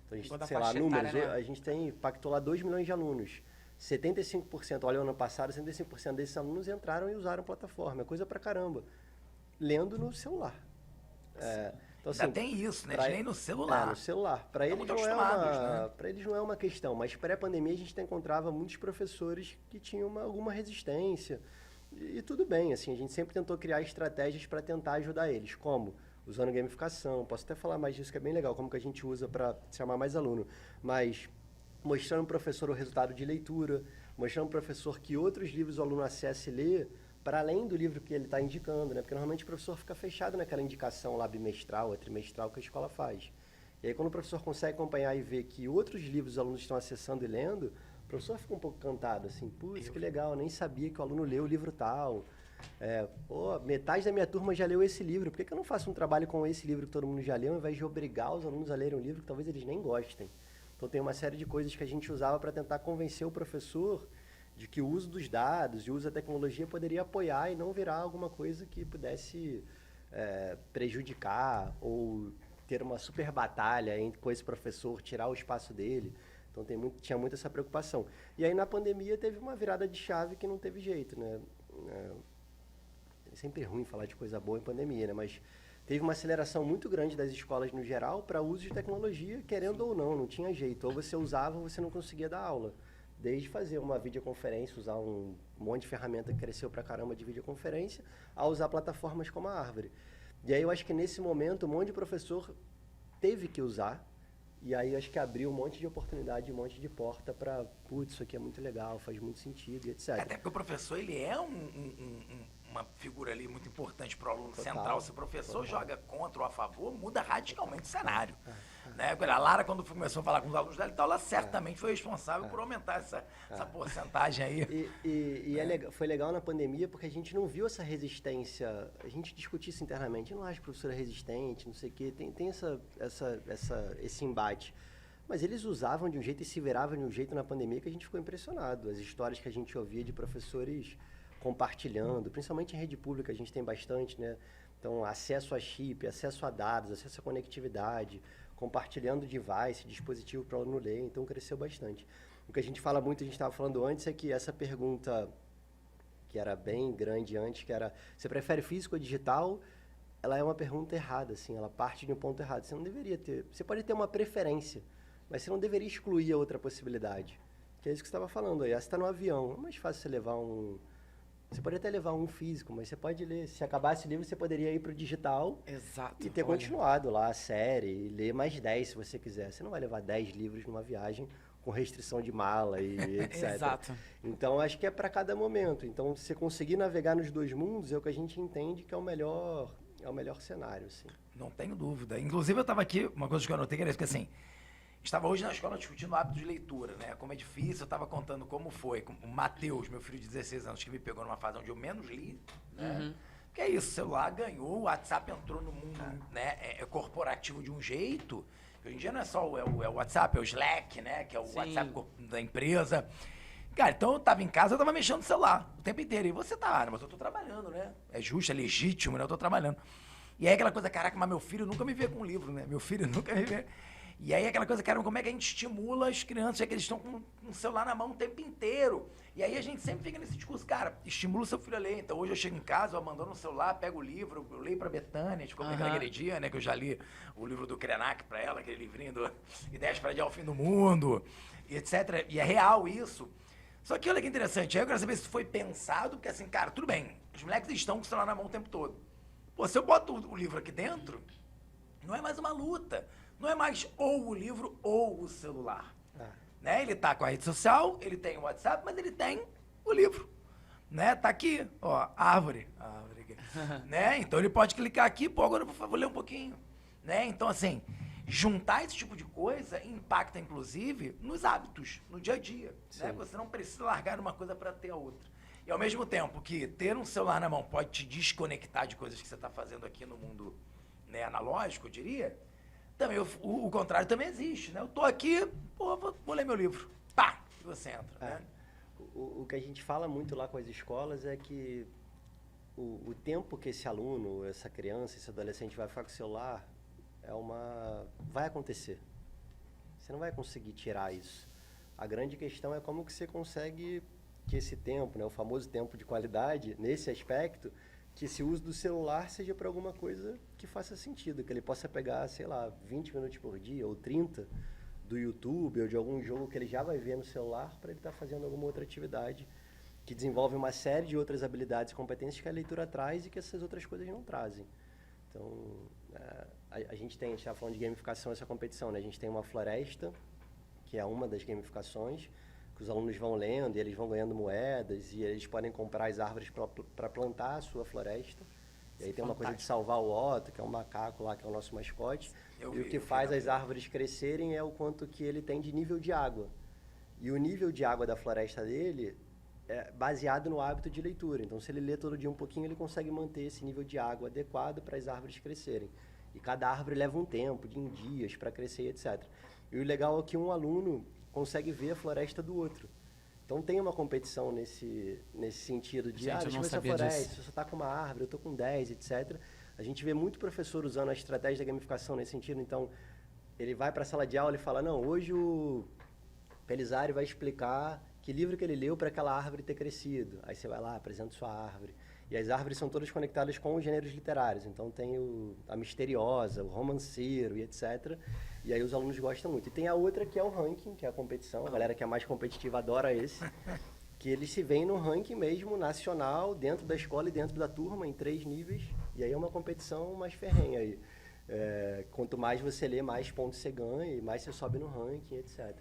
Então, a gente, Toda sei lá, faixa números, etária, né? a gente impactou lá 2 milhões de alunos. 75%, olha o ano passado, 75% desses alunos entraram e usaram a plataforma. É coisa pra caramba. Lendo no celular. Então, Ainda tem isso, né? pra- Nem no celular. no celular. Para eles, muito não acostumados, né? eles não é uma questão, mas pré-pandemia a gente encontrava muitos professores que tinham alguma resistência. E tudo bem, assim, a gente sempre tentou criar estratégias para tentar ajudar eles. Como? Usando gamificação, posso até falar mais disso que é bem legal, como que a gente usa para chamar mais aluno. Mas mostrando ao professor o resultado de leitura, mostrando ao professor que outros livros o aluno acessa e lê, para além do livro que ele está indicando, né? Porque normalmente o professor fica fechado naquela indicação lá bimestral ou trimestral que a escola faz. E aí quando o professor consegue acompanhar e ver que outros livros os alunos estão acessando e lendo, o professor fica um pouco cantado, assim, putz, que legal, eu nem sabia que o aluno leu o livro tal. Metade da minha turma já leu esse livro, por que eu não faço um trabalho com esse livro que todo mundo já leu, ao invés de obrigar os alunos a lerem um livro que talvez eles nem gostem? Então tem uma série de coisas que a gente usava para tentar convencer o professor de que o uso dos dados e o uso da tecnologia poderia apoiar e não virar alguma coisa que pudesse prejudicar ou ter uma super batalha com esse professor, tirar o espaço dele. Então tinha muito essa preocupação. E aí na pandemia teve uma virada de chave que não teve jeito, né? É sempre ruim falar de coisa boa em pandemia, né? Mas teve uma aceleração muito grande das escolas no geral para uso de tecnologia, querendo ou não tinha jeito. Ou você usava ou você não conseguia dar aula. Desde fazer uma videoconferência, usar um monte de ferramenta que cresceu pra caramba de videoconferência, a usar plataformas como a Árvore. E aí eu acho que nesse momento um monte de professor teve que usar, e aí acho que abriu um monte de oportunidade, um monte de porta para, putz, isso aqui é muito legal, faz muito sentido e etc. Até porque o professor, ele é uma figura ali muito importante para o aluno Total, central. Se o professor total. joga contra ou a favor, muda radicalmente o cenário. Né? A Lara, quando começou a falar com os alunos dela, então ela certamente foi responsável por aumentar essa porcentagem aí. Foi legal na pandemia porque a gente não viu essa resistência. A gente discutia isso internamente. Eu não acho que a professora é resistente, não sei o quê. Tem esse embate. Mas eles usavam de um jeito e se viravam de um jeito na pandemia que a gente ficou impressionado. As histórias que a gente ouvia de professores compartilhando, principalmente em rede pública, a gente tem bastante, né? Então, acesso a chip, acesso a dados, acesso à conectividade, compartilhando device, dispositivo para o aluno ler, então cresceu bastante. O que a gente fala muito, a gente estava falando antes, é que essa pergunta, que era bem grande antes, que era, você prefere físico ou digital? Ela é uma pergunta errada, assim, ela parte de um ponto errado. Você não deveria ter, você pode ter uma preferência, mas você não deveria excluir a outra possibilidade. Que é isso que você estava falando aí. Você está no avião, é mais fácil você levar um... Você pode até levar um físico, mas você pode ler. Se acabasse o livro, você poderia ir para o digital. Exato. E ter continuado lá a série, e ler mais 10 se você quiser. Você não vai levar 10 livros numa viagem com restrição de mala e etc. Exato. Então, acho que é para cada momento. Então, se você conseguir navegar nos dois mundos, é o que a gente entende que é o melhor cenário, assim. Não tenho dúvida. Inclusive, eu estava aqui, uma coisa que eu anotei que era isso, que assim, estava hoje na escola discutindo o hábito de leitura, né? Como é difícil, eu estava contando como foi. Com o Matheus, meu filho de 16 anos, que me pegou numa fase onde eu menos li, né? Porque é isso, o celular ganhou, o WhatsApp entrou no mundo né, corporativo de um jeito. Que hoje em dia não é só o WhatsApp, é o Slack, né? Que é o Sim. WhatsApp da empresa. Cara, então eu tava em casa, eu tava mexendo no celular o tempo inteiro. E você tá, mas eu tô trabalhando, né? É justo, é legítimo, né? Eu tô trabalhando. E aí aquela coisa, caraca, mas meu filho nunca me vê com um livro, né? Meu filho nunca me vê. E aí aquela coisa, cara, como é que a gente estimula as crianças, já que eles estão com o celular na mão o tempo inteiro? E aí a gente sempre fica nesse discurso, cara, estimula o seu filho a ler. Então hoje eu chego em casa, eu abandono o celular, pego o livro, eu leio pra Betânia, como aquele dia, né? Que eu já li o livro do Krenak pra ela, aquele livrinho do Ideias para Adiar o Fim do Mundo, e etc. E é real isso. Só que olha que interessante, aí eu quero saber se foi pensado, porque assim, cara, tudo bem, os moleques estão com o celular na mão o tempo todo. Pô, se eu boto o livro aqui dentro, não é mais uma luta. Não é mais ou o livro ou o celular. Né? Ele tá com a rede social, ele tem o WhatsApp, mas ele tem o livro. Né? Tá aqui, ó, árvore aqui. Né? Então ele pode clicar aqui, pô, agora eu vou ler um pouquinho. Né? Então, assim, juntar esse tipo de coisa impacta, inclusive, nos hábitos, no dia a dia. Né? Você não precisa largar uma coisa para ter a outra. E ao mesmo tempo que ter um celular na mão pode te desconectar de coisas que você está fazendo aqui no mundo, né, analógico, eu diria, também o contrário também existe, né? Eu tô aqui, pô, vou ler meu livro. Pá! E você entra, né? O que a gente fala muito lá com as escolas é que o tempo que esse aluno, essa criança, esse adolescente vai ficar com o celular vai acontecer. Você não vai conseguir tirar isso. A grande questão é como que você consegue que esse tempo, né, o famoso tempo de qualidade, nesse aspecto, que esse uso do celular seja para alguma coisa que faça sentido, que ele possa pegar, sei lá, 20 minutos por dia ou 30 do YouTube ou de algum jogo que ele já vai ver no celular para ele estar fazendo alguma outra atividade que desenvolve uma série de outras habilidades e competências que a leitura traz e que essas outras coisas não trazem. Então, a gente está falando de gamificação, essa competição, né? A gente tem uma floresta, que é uma das gamificações, que os alunos vão lendo e eles vão ganhando moedas e eles podem comprar as árvores para plantar a sua floresta. E aí tem uma coisa de salvar o Otto, que é um macaco lá, que é o nosso mascote. E o que faz as árvores crescerem é o quanto que ele tem de nível de água. E o nível de água da floresta dele é baseado no hábito de leitura. Então, se ele lê todo dia um pouquinho, ele consegue manter esse nível de água adequado para as árvores crescerem. E cada árvore leva um tempo, em dias, para crescer, etc. E o legal é que um aluno consegue ver a floresta do outro. Então tem uma competição nesse sentido de, Gente, deixa eu ver essa floresta, se você está com uma árvore, eu estou com 10, etc. A gente vê muito professor usando a estratégia da gamificação nesse sentido. Então, ele vai para a sala de aula e fala, não, hoje o Pelizari vai explicar que livro que ele leu para aquela árvore ter crescido. Aí você vai lá, apresenta sua árvore. E as árvores são todas conectadas com os gêneros literários. Então tem a misteriosa, o romanceiro e etc. E aí os alunos gostam muito. E tem a outra que é o ranking, que é a competição. A galera que é mais competitiva adora esse. Que eles se veem no ranking mesmo nacional, dentro da escola e dentro da turma, em 3 níveis. E aí é uma competição mais ferrenha aí. Quanto mais você lê, mais pontos você ganha e mais você sobe no ranking, etc.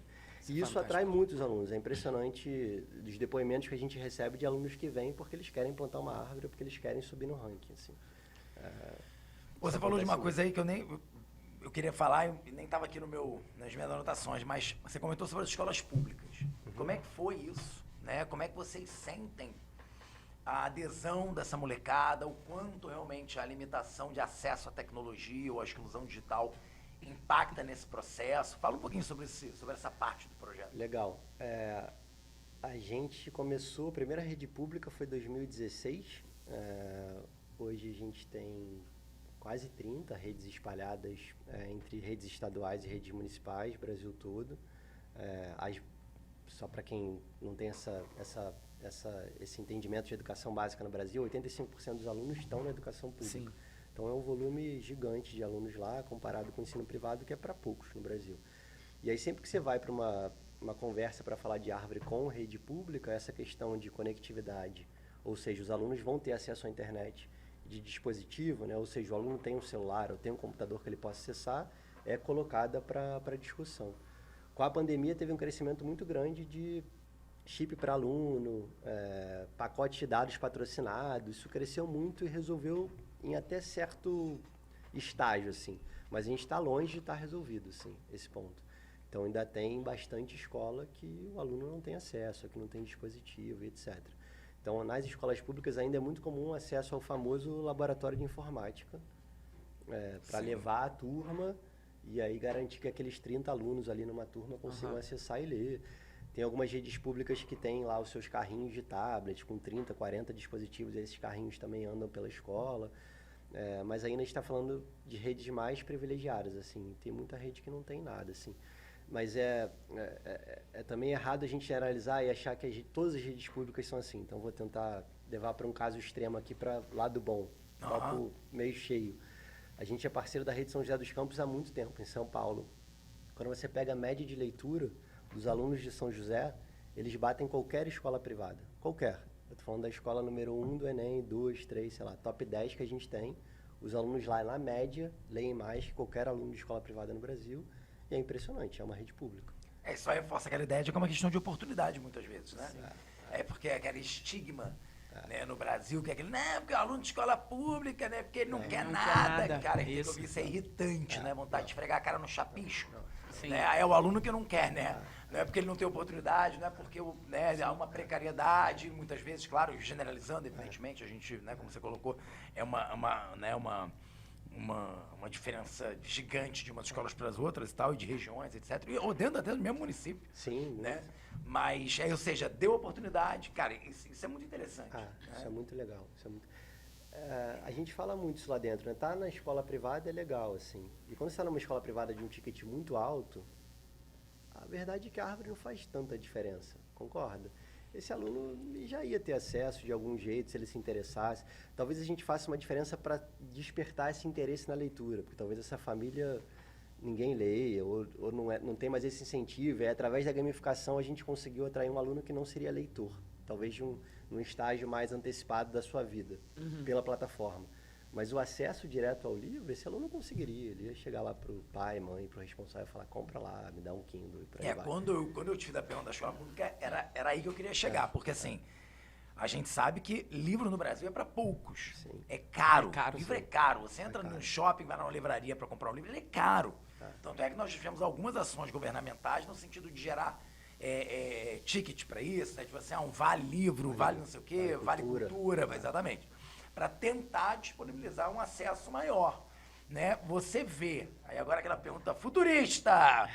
E isso atrai muitos alunos. É impressionante os depoimentos que a gente recebe de alunos que vêm porque eles querem plantar uma árvore, porque eles querem subir no ranking. Assim. Você falou de uma coisa aí que eu queria falar e nem estava aqui nas minhas anotações, mas você comentou sobre as escolas públicas. Como é que foi isso? Né? Como é que vocês sentem a adesão dessa molecada, o quanto realmente a limitação de acesso à tecnologia ou à exclusão digital impacta nesse processo? Fala um pouquinho sobre essa parte do projeto. Legal. A gente começou, a primeira rede pública foi em 2016. Hoje a gente tem quase 30 redes espalhadas entre redes estaduais e redes municipais, Brasil todo. Só para quem não tem esse entendimento de educação básica no Brasil, 85% dos alunos estão na educação pública. Sim. Então é um volume gigante de alunos lá, comparado com o ensino privado, que é para poucos no Brasil. E aí sempre que você vai para uma conversa para falar de árvore com rede pública, essa questão de conectividade, ou seja, os alunos vão ter acesso à internet de dispositivo, né? Ou seja, o aluno tem um celular ou tem um computador que ele possa acessar, é colocada para discussão. Com a pandemia teve um crescimento muito grande de chip para aluno, pacote de dados patrocinados, isso cresceu muito e resolveu em até certo estágio, assim. Mas a gente está longe de estar resolvido, assim, esse ponto. Então ainda tem bastante escola que o aluno não tem acesso, que não tem dispositivo, etc. Então nas escolas públicas ainda é muito comum o acesso ao famoso laboratório de informática, para levar a turma e aí garantir que aqueles 30 alunos ali numa turma consigam acessar e ler. Tem algumas redes públicas que têm lá os seus carrinhos de tablet com 30, 40 dispositivos, e esses carrinhos também andam pela escola. Mas ainda está falando de redes mais privilegiadas, assim. Tem muita rede que não tem nada, assim. Mas é também errado a gente generalizar e achar que todas as redes públicas são assim. Então vou tentar levar para um caso extremo aqui para lado bom, copo meio cheio. A gente é parceiro da Rede São José dos Campos há muito tempo, em São Paulo. Quando você pega a média de leitura dos alunos de São José, eles batem qualquer escola privada. Qualquer. Eu estou falando da escola número 1 do Enem, 2, 3, sei lá, top 10 que a gente tem. Os alunos lá, na média, leem mais que qualquer aluno de escola privada no Brasil. E é impressionante, é uma rede pública. Isso aí reforça aquela ideia de que é uma questão de oportunidade, muitas vezes, né? Sim. Porque é aquele estigma, né, no Brasil, que é aquele, não, porque é aluno de escola pública, né, porque ele não quer nada. Cara, isso é irritante, né? Vontade de esfregar a cara no chapisco. Né? É o aluno que não quer, né? Não é porque ele não tem oportunidade, não é porque há uma precariedade, muitas vezes, claro, generalizando, evidentemente, a gente, né, como você colocou, é uma diferença gigante de umas escolas para as outras e tal, e de regiões, etc. Ou dentro até do mesmo município. Sim. Né? Mas, ou seja, deu oportunidade. Cara, isso é muito interessante. Né? Isso é muito legal. A gente fala muito isso lá dentro, né? Tá na escola privada é legal, assim. E quando você está numa escola privada de um ticket muito alto, a verdade é que a árvore não faz tanta diferença, concorda? Esse aluno já ia ter acesso de algum jeito, se ele se interessasse. Talvez a gente faça uma diferença para despertar esse interesse na leitura, porque talvez essa família ninguém leia, ou não tem mais esse incentivo. E através da gamificação a gente conseguiu atrair um aluno que não seria leitor, talvez num estágio mais antecipado da sua vida, pela plataforma. Mas o acesso direto ao livro, esse aluno não conseguiria. Ele ia chegar lá pro pai, mãe, pro responsável e falar, compra lá, me dá um Kindle. E por aí vai. Quando eu tive a pergunta da escola pública, era aí que eu queria chegar. Porque assim, a gente sabe que livro no Brasil é para poucos. Sim. É caro. O livro é caro. Você entra num shopping, vai numa livraria para comprar um livro, ele é caro. Tanto é que nós tivemos algumas ações governamentais no sentido de gerar ticket para isso, né? Tipo assim, um vale livro, vale não sei o quê, vale cultura, exatamente. Para tentar disponibilizar um acesso maior, né? Você vê, aí agora aquela pergunta futurista,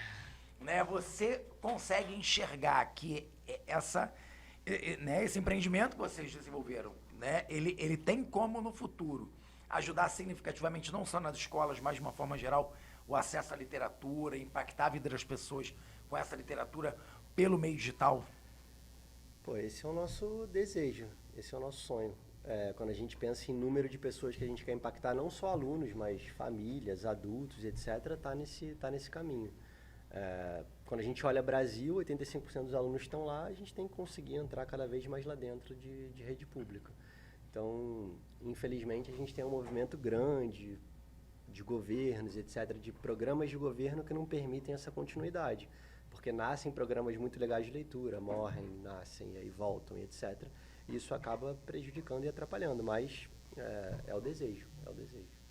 né? Você consegue enxergar que esse empreendimento que vocês desenvolveram, né? Ele tem como no futuro ajudar significativamente não só nas escolas, mas de uma forma geral o acesso à literatura, impactar a vida das pessoas com essa literatura pelo meio digital? Pô, esse é o nosso desejo, esse é o nosso sonho. Quando a gente pensa em número de pessoas que a gente quer impactar, não só alunos, mas famílias, adultos, etc., tá nesse caminho. Quando a gente olha Brasil, 85% dos alunos estão lá, a gente tem que conseguir entrar cada vez mais lá dentro de rede pública. Então, infelizmente, a gente tem um movimento grande de governos, etc., de programas de governo que não permitem essa continuidade. Porque nascem programas muito legais de leitura, morrem, nascem, e aí voltam e etc. E isso acaba prejudicando e atrapalhando, mas é o desejo, é o desejo.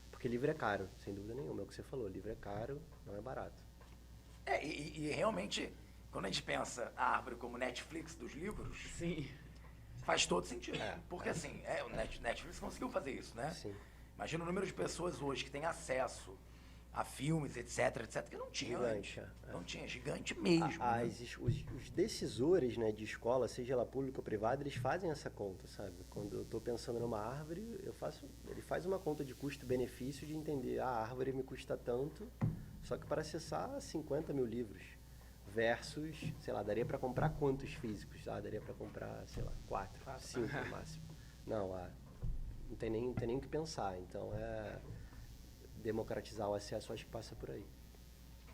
Porque livro é caro, sem dúvida nenhuma, é o que você falou, livro é caro, não é barato. E realmente, quando a gente pensa a Árvore como Netflix dos livros, Sim. faz todo sentido. Porque assim, o Netflix conseguiu fazer isso, né? Sim. Imagina o número de pessoas hoje que têm acesso a filmes, etc, que não tinha Gigante, antes. Não tinha, gigante mesmo. Né? Os decisores, né, de escola, seja ela pública ou privada, eles fazem essa conta, sabe? Quando eu estou pensando numa árvore, ele faz uma conta de custo-benefício de entender, a árvore me custa tanto, só que para acessar 50 mil livros, versus, sei lá, daria para comprar quantos físicos? Daria para comprar, sei lá, 4, 5 no máximo. Não, não tem nem o que pensar, então democratizar o acesso, acho que passa por aí.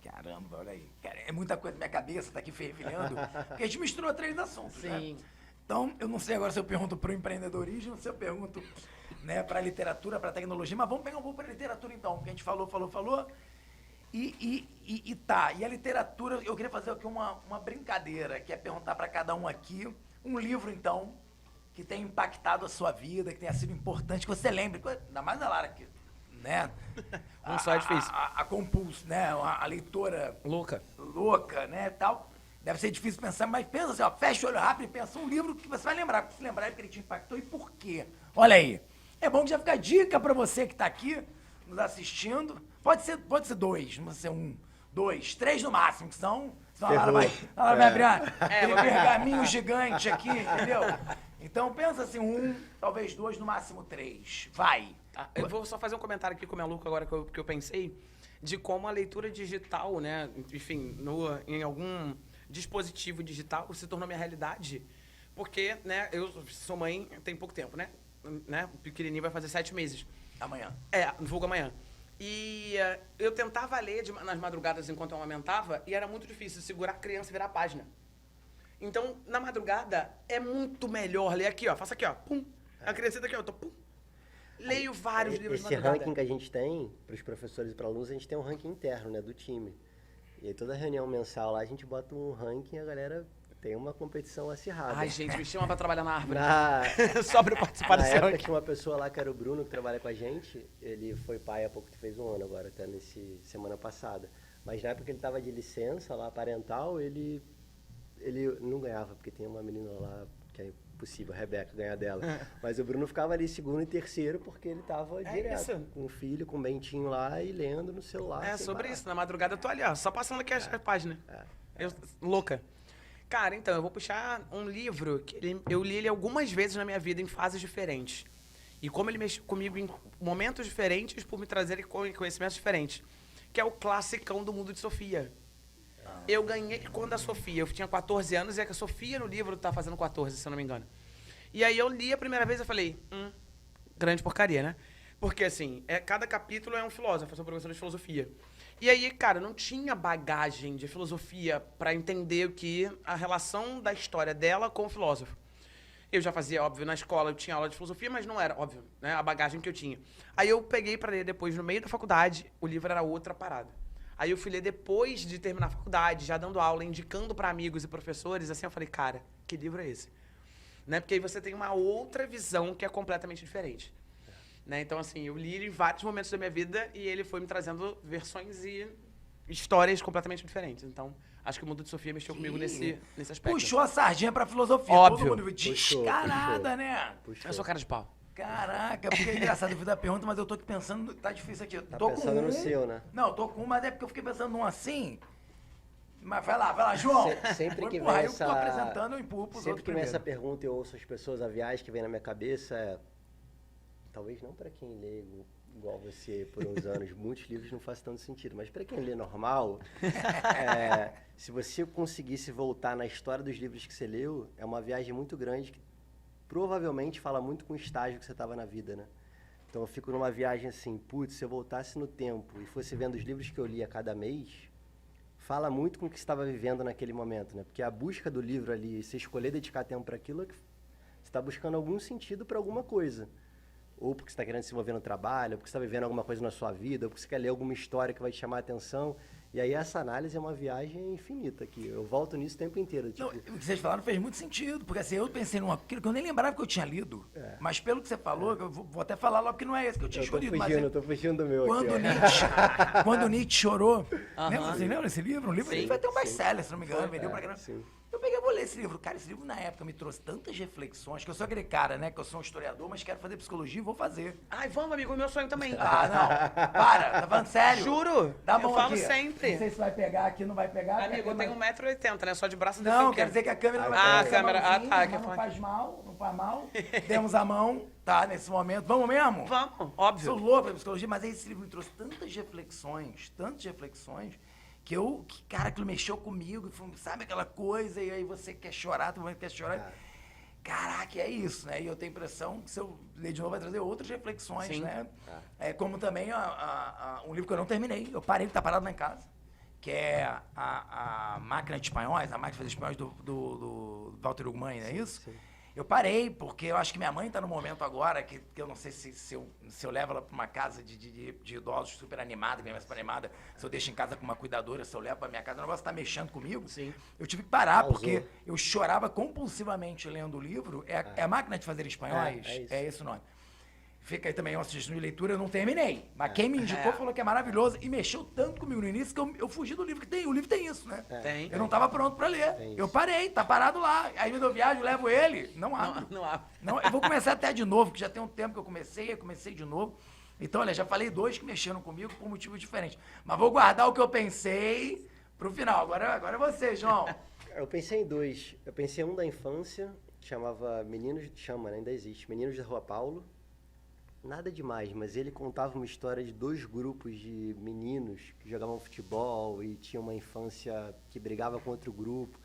Caramba, olha aí. Cara, é muita coisa na minha cabeça, tá aqui fervilhando. Porque a gente misturou 3 assuntos, Sim. né? Então, eu não sei agora se eu pergunto pro empreendedorismo, se eu pergunto, né, pra literatura, pra tecnologia, mas vamos pegar um pouco pra literatura então, porque a gente falou. E a literatura, eu queria fazer aqui uma brincadeira, que é perguntar pra cada um aqui um livro, então, que tenha impactado a sua vida, que tenha sido importante, que você lembre, ainda mais a Lara aqui, né? Só é difícil. A compulso, né? A leitora Louca. né, tal. Deve ser difícil pensar, mas pensa assim, ó, fecha o olho rápido e pensa um livro que você vai lembrar. Se lembrar é porque ele te impactou e por quê. Olha aí. É bom que já fica a dica pra você que tá aqui, nos assistindo. Pode ser 2, não pode ser 1, 2, 3 no máximo, que senão a Lara vai abrir aquele pergaminho gigante aqui, entendeu? Então pensa assim, 1, talvez 2, no máximo 3. Vai. Eu vou só fazer um comentário aqui com o meu Luca agora que eu pensei de como a leitura digital, né, enfim, em algum dispositivo digital se tornou minha realidade, porque, né, eu sou mãe tem pouco tempo, né, o pequenininho vai fazer 7 meses. Amanhã. Vulgo amanhã. E eu tentava ler nas madrugadas enquanto eu amamentava e era muito difícil segurar a criança e virar a página. Então, na madrugada, é muito melhor ler aqui, ó, faça aqui, ó, pum, a criança aqui, ó, eu tô, pum. Leio vários livros de Esse madrugada. ranking que a gente tem, para os professores e para alunos, a gente tem um ranking interno, né, do time. E aí toda reunião mensal lá, a gente bota um ranking e a galera tem uma competição acirrada. Ai, gente, me chama pra trabalhar na árvore. Só pra eu participar na desse época ranking. tinha uma pessoa lá que era o Bruno, que trabalha com a gente. Ele foi pai há pouco, fez 1 ano agora, até semana passada. Mas na época que ele estava de licença lá, parental, ele não ganhava, porque tem uma menina lá que é impossível, a Rebeca, ganhar dela. Mas o Bruno ficava ali 2º e 3º porque ele tava direto isso. com o filho, com o Bentinho lá e lendo no celular. É sem sobre parar. isso. Na madrugada eu tô ali, ó, só passando aqui as páginas. Louca. Cara, então, eu vou puxar um livro que eu li ele algumas vezes na minha vida, em fases diferentes. E como ele mexeu comigo em momentos diferentes, por me trazer conhecimentos diferentes. Que é o classicão do Mundo de Sofia. Eu ganhei quando a Sofia, eu tinha 14 anos, e a Sofia no livro tá fazendo 14, se eu não me engano. E aí eu li a primeira vez e falei, grande porcaria, né? Porque assim, cada capítulo é um filósofo, eu sou professor de filosofia. E aí, cara, não tinha bagagem de filosofia para entender o que a relação da história dela com o filósofo. Eu já fazia, óbvio, na escola eu tinha aula de filosofia, mas não era, óbvio, né, a bagagem que eu tinha. Aí eu peguei para ler depois, no meio da faculdade, o livro era outra parada. Aí eu fui ler depois de terminar a faculdade, já dando aula, indicando para amigos e professores, assim, eu falei, cara, que livro é esse? Né? Porque aí você tem uma outra visão que é completamente diferente. Né? Então, assim, eu li ele em vários momentos da minha vida e ele foi me trazendo versões e histórias completamente diferentes. Então, acho que o Mundo de Sofia mexeu comigo nesse aspecto. Puxou a sardinha pra filosofia. Óbvio. Todo mundo descarada, né? Eu sou cara de pau. Caraca, porque é engraçado, eu fiz a pergunta, mas eu tô aqui pensando, tá difícil aqui. Tá Tô pensando com no seu, né? Não, tô com um, mas é porque eu fiquei pensando num assim. Mas vai lá, João. Sempre que Porra, vem eu tô apresentando, eu empurro pros Sempre outros que vem essa primeiro. pergunta e eu ouço as pessoas, a viagem que vem na minha cabeça talvez não para quem lê igual você por uns anos, muitos livros não faz tanto sentido, mas para quem lê normal, se você conseguisse voltar na história dos livros que você leu, é uma viagem muito grande que provavelmente fala muito com o estágio que você estava na vida, né? Então eu fico numa viagem assim, putz, se eu voltasse no tempo e fosse vendo os livros que eu li a cada mês, fala muito com o que você estava vivendo naquele momento, né? Porque a busca do livro ali, você escolher dedicar tempo para aquilo, é que você está buscando algum sentido para alguma coisa. Ou porque você está querendo se envolver no trabalho, ou porque você está vivendo alguma coisa na sua vida, ou porque você quer ler alguma história que vai te chamar a atenção. E aí essa análise é uma viagem infinita aqui. Eu volto nisso o tempo inteiro. Tipo, Não, o que vocês falaram fez muito sentido, porque assim, eu pensei numa que eu nem lembrava que eu tinha lido. Mas pelo que você falou, eu vou até falar logo que não é esse que eu tinha escolhido. eu tô fugindo do meu Quando, aqui. quando Nietzsche chorou, Aham. Você lembra desse livro? Um livro Sim, que foi até um best-seller, se não me engano, vendeu pra caramba. sim. Eu peguei e vou ler esse livro. Cara, esse livro na época me trouxe tantas reflexões, que eu sou aquele cara, né, que eu sou um historiador, mas quero fazer psicologia e vou fazer. Ai, vamos, amigo, meu sonho também. Ah, não. Para, tá falando sério? Juro. Dá a Eu mão falo aqui. sempre. Não sei se vai pegar aqui, não vai pegar. Amigo, eu tenho 1,80 m, né? Só de braço Não, definido. quer dizer que a câmera não vai Ah, pegar. a câmera. Ah, tá. Mas não faz mal, não faz mal. Temos a mão, tá, nesse momento. Vamos mesmo? Vamos, Sou óbvio. louco pela psicologia, mas esse livro me trouxe tantas reflexões, que, cara, aquilo mexeu comigo, sabe aquela coisa, e aí você quer chorar, todo mundo quer chorar. Caraca, é isso, né? E eu tenho a impressão que se eu ler de novo vai trazer outras reflexões, Sim. né? É, como também um livro que eu não terminei, eu parei, ele tá parado lá em casa, que é a Máquina de Espanhóis, a Máquina de Fazer Espanhóis do Walter Ugumãe, não é isso? Sim. Eu parei, porque eu acho que minha mãe está no momento agora que eu não sei se eu levo ela para uma casa de idosos super animada, que minha mãe é super animada, se eu deixo em casa com uma cuidadora, se eu levo para minha casa, o negócio está mexendo comigo. Sim. Eu tive que parar, Pausou. porque eu chorava compulsivamente lendo o livro. É a Máquina de Fazer Espanhóis? É isso. Esse o nome. Fica aí também uma sugestão de leitura, eu não terminei. Mas quem me indicou falou que é maravilhoso e mexeu tanto comigo no início que eu fugi do livro, o livro tem isso, né? Tem. Eu não estava pronto para ler. Tem isso. Eu parei, tá parado lá. Aí quando eu viajo, levo ele, não abro. Não abre. Não, eu vou começar até de novo, que já tem um tempo que eu comecei de novo. Então, olha, já falei 2 que mexeram comigo por motivos diferentes. Mas vou guardar o que eu pensei pro final. Agora é você, João. Eu pensei em 2. Eu pensei em um da infância, que chamava chama, né, ainda existe, Meninos da Rua Paulo. Nada demais, mas ele contava uma história de 2 grupos de meninos que jogavam futebol e tinham uma infância que brigava com outro grupo.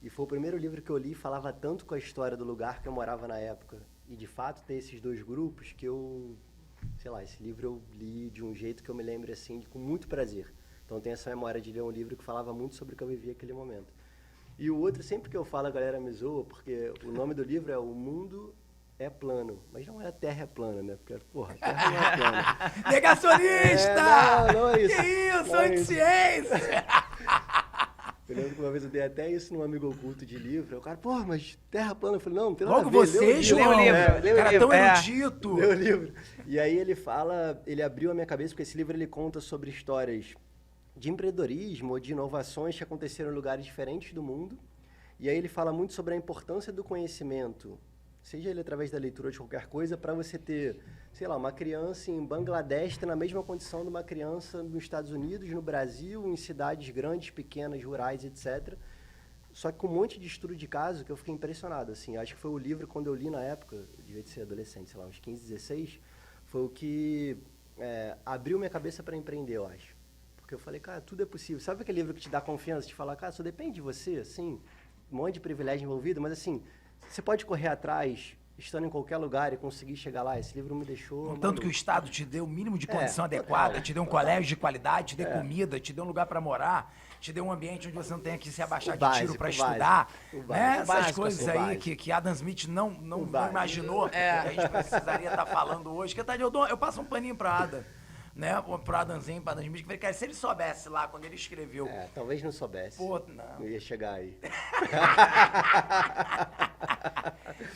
E foi o primeiro livro que eu li e falava tanto com a história do lugar que eu morava na época. E de fato ter esses 2 grupos que sei lá, esse livro eu li de um jeito que eu me lembro assim, com muito prazer. Então eu tenho essa memória de ler um livro que falava muito sobre o que eu vivia naquele momento. E o outro, sempre que eu falo, a galera me zoa, porque o nome do livro é O Mundo é Plano. Mas não é a Terra é plana, né? Porque, porra, a Terra não é plana. Negacionista! Não é isso. Que isso, Não é anti-ciência! Eu lembro que uma vez eu dei até isso num amigo oculto de livro. Aí o cara, porra, mas Terra plana? Eu falei, não tem nada Logo a ver. lê o você, livro. João! Lê o livro. Lê o Cara livro. tão erudito! Lê o livro. E aí ele abriu a minha cabeça, porque esse livro ele conta sobre histórias de empreendedorismo ou de inovações que aconteceram em lugares diferentes do mundo. E aí ele fala muito sobre a importância do conhecimento, seja ele através da leitura ou de qualquer coisa, para você ter, sei lá, uma criança em Bangladesh ter na mesma condição de uma criança nos Estados Unidos, no Brasil, em cidades grandes, pequenas, rurais, etc. Só que com um monte de estudo de caso que eu fiquei impressionado, assim. Acho que foi o livro, quando eu li na época, eu devia ser adolescente, sei lá, uns 15, 16, foi o que abriu minha cabeça para empreender, eu acho. Porque eu falei, cara, tudo é possível. Sabe aquele livro que te dá confiança, te fala, cara, só depende de você, assim, um monte de privilégio envolvido, mas assim, você pode correr atrás, estando em qualquer lugar e conseguir chegar lá. Esse livro me deixou... Tanto que o Estado te deu o mínimo de condição adequada, te deu um colégio de qualidade, te deu comida, te deu um lugar para morar, te deu um ambiente onde você não tenha que se abaixar de tiro para estudar. Né? Essas básico, coisas assim, aí básico. que Adam Smith não básico. imaginou que a gente precisaria estar falando hoje. Que eu passo um paninho para Adam. Né, pro Adamzinho, pro Adam Smith, que falei, cara, se ele soubesse lá, quando ele escreveu... talvez não soubesse. Pô, não. Eu ia chegar aí.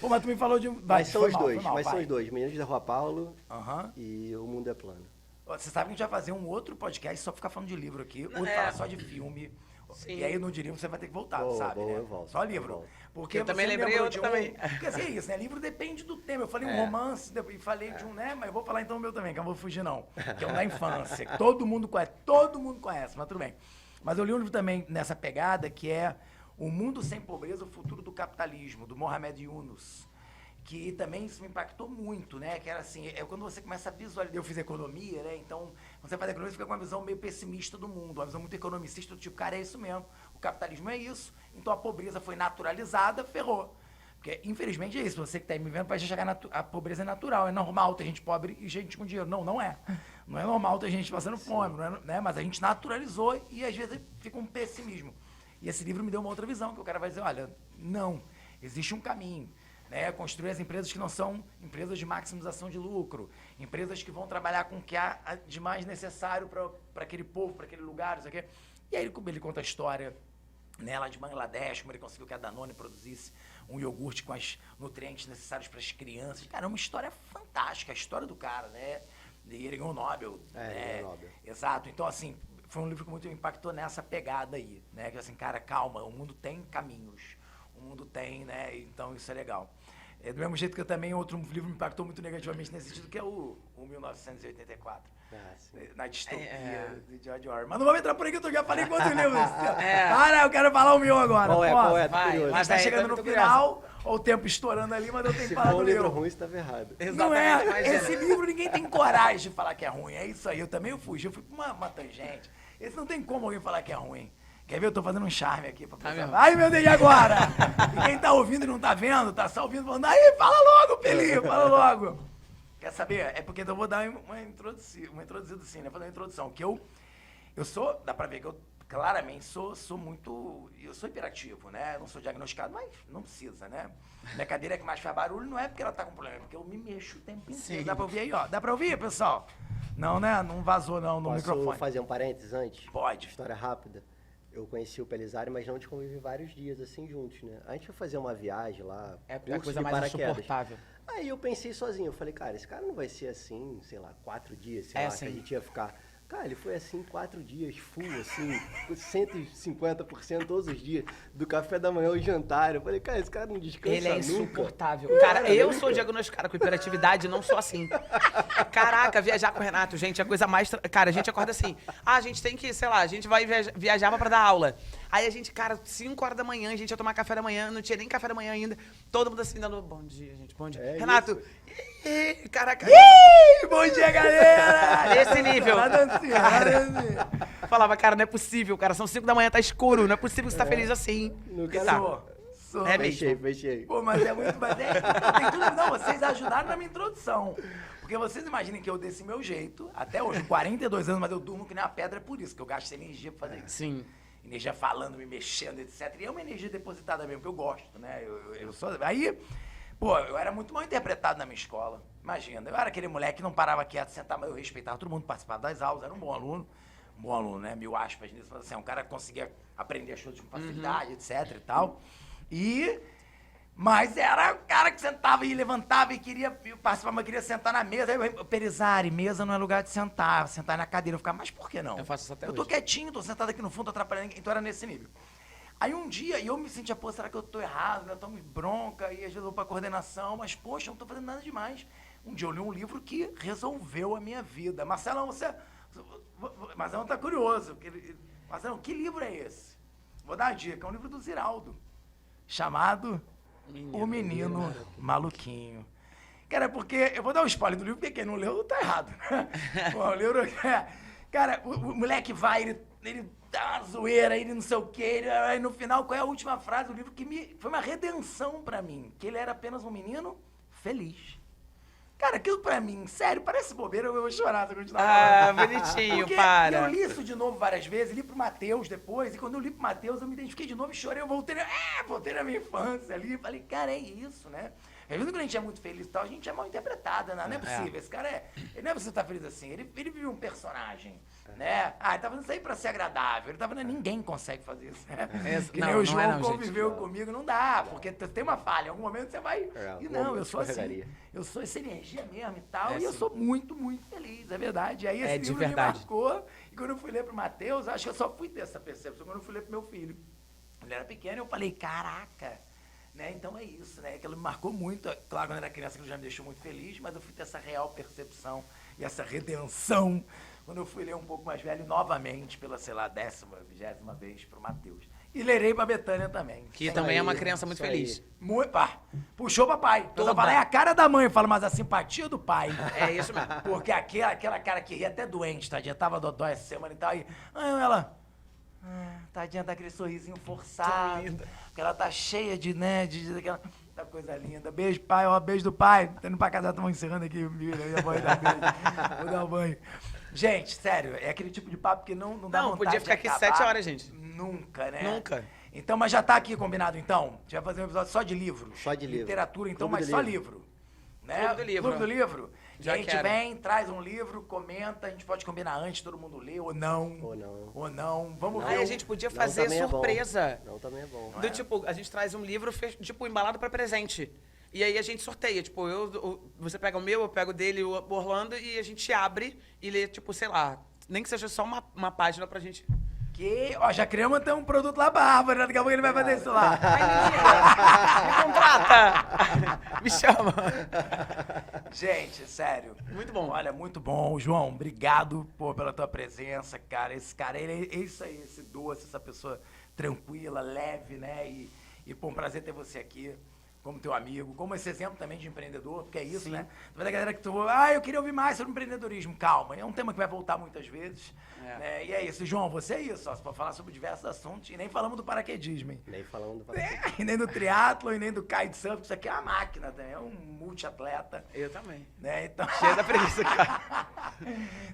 Pô, mas tu me falou de... Mas são Foi os mal, dois, foi mal, mas são vai. os dois. Meninos da Rua Paulo Aham. e O Mundo é Plano. Você sabe que a gente vai fazer um outro podcast só ficar falando de livro aqui, outro falar só de filme. Sim. E aí no de livro você vai ter que voltar, Boa, sabe, boa, né? eu volto, Só eu livro. volto. Porque Eu você também me lembrei lembrou outro de também. Porque assim é isso, né? Livro depende do tema. Eu falei um romance e falei de um, né? Mas eu vou falar então o meu também, que eu não vou fugir não. Que é um da infância, que todo mundo conhece, mas tudo bem. Mas eu li um livro também nessa pegada, que é O Mundo Sem Pobreza, o Futuro do Capitalismo, do Mohamed Yunus. Que também isso me impactou muito, né? Que era assim, quando você começa a visualizar, eu fiz economia, né? Então, quando você faz economia, você fica com uma visão meio pessimista do mundo, uma visão muito economicista, do tipo, cara, é isso mesmo, o capitalismo é isso, então a pobreza foi naturalizada, ferrou. Porque, infelizmente, é isso, você que está aí me vendo, vai chegar a pobreza é natural, é normal ter gente pobre e gente com dinheiro. Não, não é. Não é normal ter gente passando fome, não é, né? Mas a gente naturalizou e, às vezes, fica um pessimismo. E esse livro me deu uma outra visão, que o cara vai dizer, olha, não, existe um caminho. né? Construir as empresas que não são empresas de maximização de lucro, empresas que vão trabalhar com o que há de mais necessário para aquele povo, para aquele lugar, isso aqui. E aí ele conta a história, né, lá de Bangladesh, como ele conseguiu que a Danone produzisse um iogurte com os nutrientes necessários para as crianças. Cara, é uma história fantástica, a história do cara, né? E ele ganhou o Nobel. Ele né? ganhou o Nobel. Exato. Então, assim, foi um livro que muito me impactou nessa pegada aí, né? Que assim, cara, calma, o mundo tem caminhos, o mundo tem, né? Então isso é legal. Do mesmo jeito que eu também, outro livro me impactou muito negativamente nesse sentido, que é o 1984. Na distopia de George Orwell. Mas não vamos entrar por aí que eu já falei quantos livros. Cara, eu quero falar o meu agora. Qual é? Tô Vai, curioso. Mas tá chegando no final, ou o tempo estourando ali, mas eu tenho que falar do Se for um livro meu. ruim, você tava errado. Não é, Exatamente, esse livro ninguém tem coragem de falar que é ruim. É isso aí, eu também fugi, eu fui pra uma tangente. Esse não tem como alguém falar que é ruim. Quer ver? Eu tô fazendo um charme aqui pra pessoa. Ai, meu Deus, e agora? E quem tá ouvindo e não tá vendo, tá só ouvindo, falando, aí, fala logo, Pelinho, fala logo. Quer saber? É porque eu vou dar uma introduzida assim, né? Fazer uma introdução. Que eu sou, dá pra ver que eu claramente sou muito, eu sou hiperativo, né? Eu não sou diagnosticado, mas não precisa, né? Minha cadeira que mais faz barulho não é porque ela tá com problema, é porque eu me mexo o tempo inteiro. Dá pra ouvir aí, ó? Dá pra ouvir, pessoal? Não, né? Não vazou não no microfone. Posso fazer um parênteses antes? Pode. História rápida. Eu conheci o Pelizari, mas não te convivi vários dias assim juntos, né? A gente foi fazer uma viagem lá, É a curso coisa de mais paraquedas. insuportável. Aí eu pensei sozinho, eu falei, cara, esse cara não vai ser assim, sei lá, 4 dias, sei lá, sim. que a gente ia ficar. Cara, ele foi assim 4 dias, full, assim, 150% todos os dias, do café da manhã ao jantar. Eu falei, cara, esse cara não descansa Ele é nunca. insuportável. Cara, eu sou diagnosticado com hiperatividade e não sou assim. Caraca, viajar com o Renato, gente, é a coisa mais... Cara, a gente acorda assim, a gente tem que, sei lá, a gente vai viajar pra dar aula. Aí a gente, cara, 5 horas da manhã, a gente ia tomar café da manhã, não tinha nem café da manhã ainda. Todo mundo assim, dando bom dia, gente, bom dia. É Renato, caraca. Bom dia, galera! Esse nível. Na dancinha. Falava, cara, não é possível, cara, são 5 da manhã, tá escuro, não é possível que você tá feliz assim. Não E quero tá. Sou. É mesmo. Fechei. Pô, mas é muito... Mas tem tudo, não, vocês ajudaram na minha introdução. Porque vocês imaginem que eu desse meu jeito, até hoje, 42 anos, mas eu durmo que nem uma pedra por isso, que eu gasto energia pra fazer isso. Sim. Energia falando, me mexendo, etc. E é uma energia depositada mesmo, que eu gosto, né? Eu sou... Aí, pô, eu era muito mal interpretado na minha escola. Imagina, eu era aquele moleque que não parava quieto, sentava, mas eu respeitava todo mundo, participava das aulas, era um bom aluno, né? 1000 aspas nisso, mas assim, um cara que conseguia aprender as coisas com facilidade, etc e tal. Mas era o cara que sentava e levantava e queria participar, mas queria sentar na mesa. Aí eu, Pelizari, mesa não é lugar de sentar na cadeira. Eu ficava, mas por que não? Eu faço isso até Eu tô hoje. quietinho, tô sentado aqui no fundo, tô atrapalhando ninguém. Então era nesse nível. Aí um dia, e eu me sentia, pô, será que eu tô errado? Eu tomo bronca, e às vezes eu vou pra coordenação, mas poxa, eu não tô fazendo nada demais. Um dia eu li um livro que resolveu a minha vida. Marcelão, Marcelão tá curioso. Marcelão, que livro é esse? Vou dar a dica, é um livro do Ziraldo, chamado O Menino Maluquinho. Cara, porque, eu vou dar um spoiler do livro, porque quem não leu tá errado, né? Pô, o livro, cara, o moleque vai, ele dá uma zoeira, ele não sei o quê, aí no final, qual é a última frase do livro que foi uma redenção pra mim, que ele era apenas um menino feliz. Cara, aquilo pra mim, sério, parece bobeira, eu vou chorar se eu continuar falando. Ah, bonitinho, Porque para. eu li isso de novo várias vezes, li pro Matheus depois, e quando eu li pro Matheus, eu me identifiquei de novo e chorei, eu voltei na minha infância ali, falei, cara, é isso, né? Às vezes quando a gente é muito feliz e tal, a gente é mal interpretada, né? Não é possível, esse cara ele não é possível estar feliz assim, ele vive um personagem, né? Ah, ele tá fazendo isso aí pra ser agradável, ele tá fazendo, ninguém consegue fazer isso, né? Que nem o João conviveu comigo, não dá, porque tem uma falha, em algum momento você vai, e não, eu sou assim, eu sou essa energia mesmo e tal, e eu sou muito, muito feliz, é verdade. E aí esse livro me marcou, e quando eu fui ler pro Matheus, acho que eu só fui ter essa percepção quando eu fui ler pro meu filho. Ele era pequeno, eu falei, caraca, né? Então é isso, né? Aquilo me marcou muito. Claro, quando eu era criança, aquilo já me deixou muito feliz, mas eu fui ter essa real percepção e essa redenção quando eu fui ler um pouco mais velho, novamente, pela, sei lá, 10ª, 20ª vez pro Matheus. E lerei pra Betânia também. Que também é uma criança muito feliz. Muito, puxou papai. Eu falei, é a cara da mãe. Eu falo, mas a simpatia do pai. É isso mesmo. Porque aquela cara que ria até doente, tadinha, tava dodói essa semana e tal. Aí ela... tadinha, dá aquele sorrisinho forçado. Porque ela tá cheia de, né, daquela coisa linda. Beijo, pai, ó, beijo do pai. Tô indo pra casa, estamos encerrando aqui, minha mãe dá beijo. Vou dar um banho. Gente, sério, é aquele tipo de papo que não dá vontade podia ficar aqui de 7 horas, gente. Nunca, né? Nunca. Então, mas já tá aqui combinado, então. A gente vai fazer um episódio só de livro. Só de livro. Literatura, então, Clube mas do só livro. livro. Né? Clube do livro. Clube do livro. Já e a gente quero. vem, traz um livro, comenta, a gente pode combinar antes, todo mundo lê, ou não. Ou não. Ou não. Vamos Aí ver. a gente podia Não fazer também é bom. surpresa. Não também é bom. Do tipo, a gente traz um livro, tipo, embalado pra presente. E aí a gente sorteia. Tipo, você pega o meu, eu pego o dele, o Orlando, e a gente abre e lê, tipo, sei lá, nem que seja só uma página pra gente. Que, ó, já criamos até um produto lá, Bárbara, daqui a pouco ele vai fazer isso lá. Ai, menina, me contrata! Me chama. Gente, sério. Muito bom. Olha, muito bom. João, obrigado, pô, pela tua presença, cara. Esse cara, ele é isso aí, esse doce, essa pessoa tranquila, leve, né? E pô, um prazer ter você aqui como teu amigo, como esse exemplo também de empreendedor, porque é isso, Sim. né? Vai da galera que tu, eu queria ouvir mais sobre empreendedorismo. Calma, é um tema que vai voltar muitas vezes. É. Né? E é isso. João, você é isso, ó, você pode falar sobre diversos assuntos e nem falamos do paraquedismo, hein? Nem falando do E nem do triatlo e nem do kitesurf, isso aqui é uma máquina também, é um multiatleta, Eu também. né? Então... Cheio da preguiça, cara.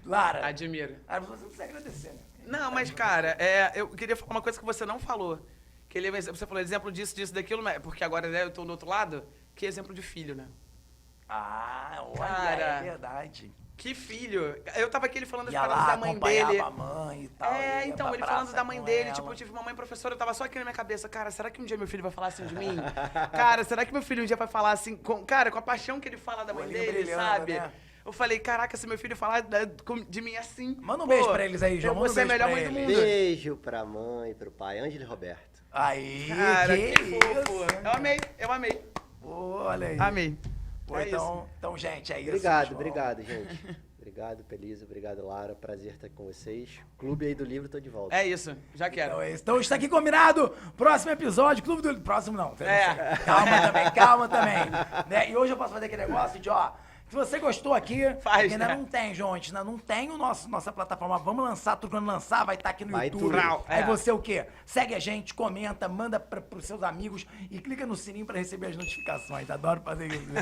Lara, Admiro. você não precisa agradecer, né? Não, mas, cara, eu queria falar uma coisa que você não falou. Que você falou exemplo disso, daquilo, né? Porque agora, né, eu tô do outro lado. Que exemplo de filho, né? Ah, olha, Cara, é verdade. Que filho. Eu tava aqui ele falando as Ia paradas lá, da mãe acompanhava dele. a mãe e tal. ia Então, pra ele falando praça da mãe com dele, ela. tipo, eu tive uma mãe professora, eu tava só aqui na minha cabeça, cara, será que um dia meu filho vai falar assim de mim? Cara, será que meu filho um dia vai falar assim, com a paixão que ele fala da mãe Olhinho dele, brilhando, sabe? né? Eu falei, caraca, se meu filho falar de mim assim... Manda um pô, beijo pra eles aí, João, eu manda vou um ser a beijo melhor pra mãe do eles. mundo. Beijo pra mãe e pro pai. Ângelo e Roberto. Aí, Cara, que isso. fofo. Eu amei. Pô, olha aí. Amei. Pô, É então, gente, é isso. Obrigado, João. obrigado, gente. Obrigado, Pelisa. Obrigado, Lara. Prazer estar com vocês. Clube aí do livro, tô de volta. É isso, já quero. Então é isso. Então está aqui combinado. Próximo episódio, Clube do... Próximo não. É. Calma também. Né? E hoje eu posso fazer aquele negócio de, ó... Se você gostou aqui, Faz, porque ainda né? não tem, João, a gente ainda não tem nossa plataforma. Vamos lançar, tudo quando lançar, vai estar aqui no Vai YouTube. tudo. Aí É. você o quê? Segue a gente, comenta, manda pros seus amigos e clica no sininho pra receber as notificações. Adoro fazer isso. Né?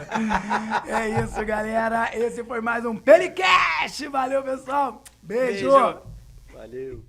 É isso, galera. Esse foi mais um Pelicast. Valeu, pessoal. Beijo. Beijo. Valeu.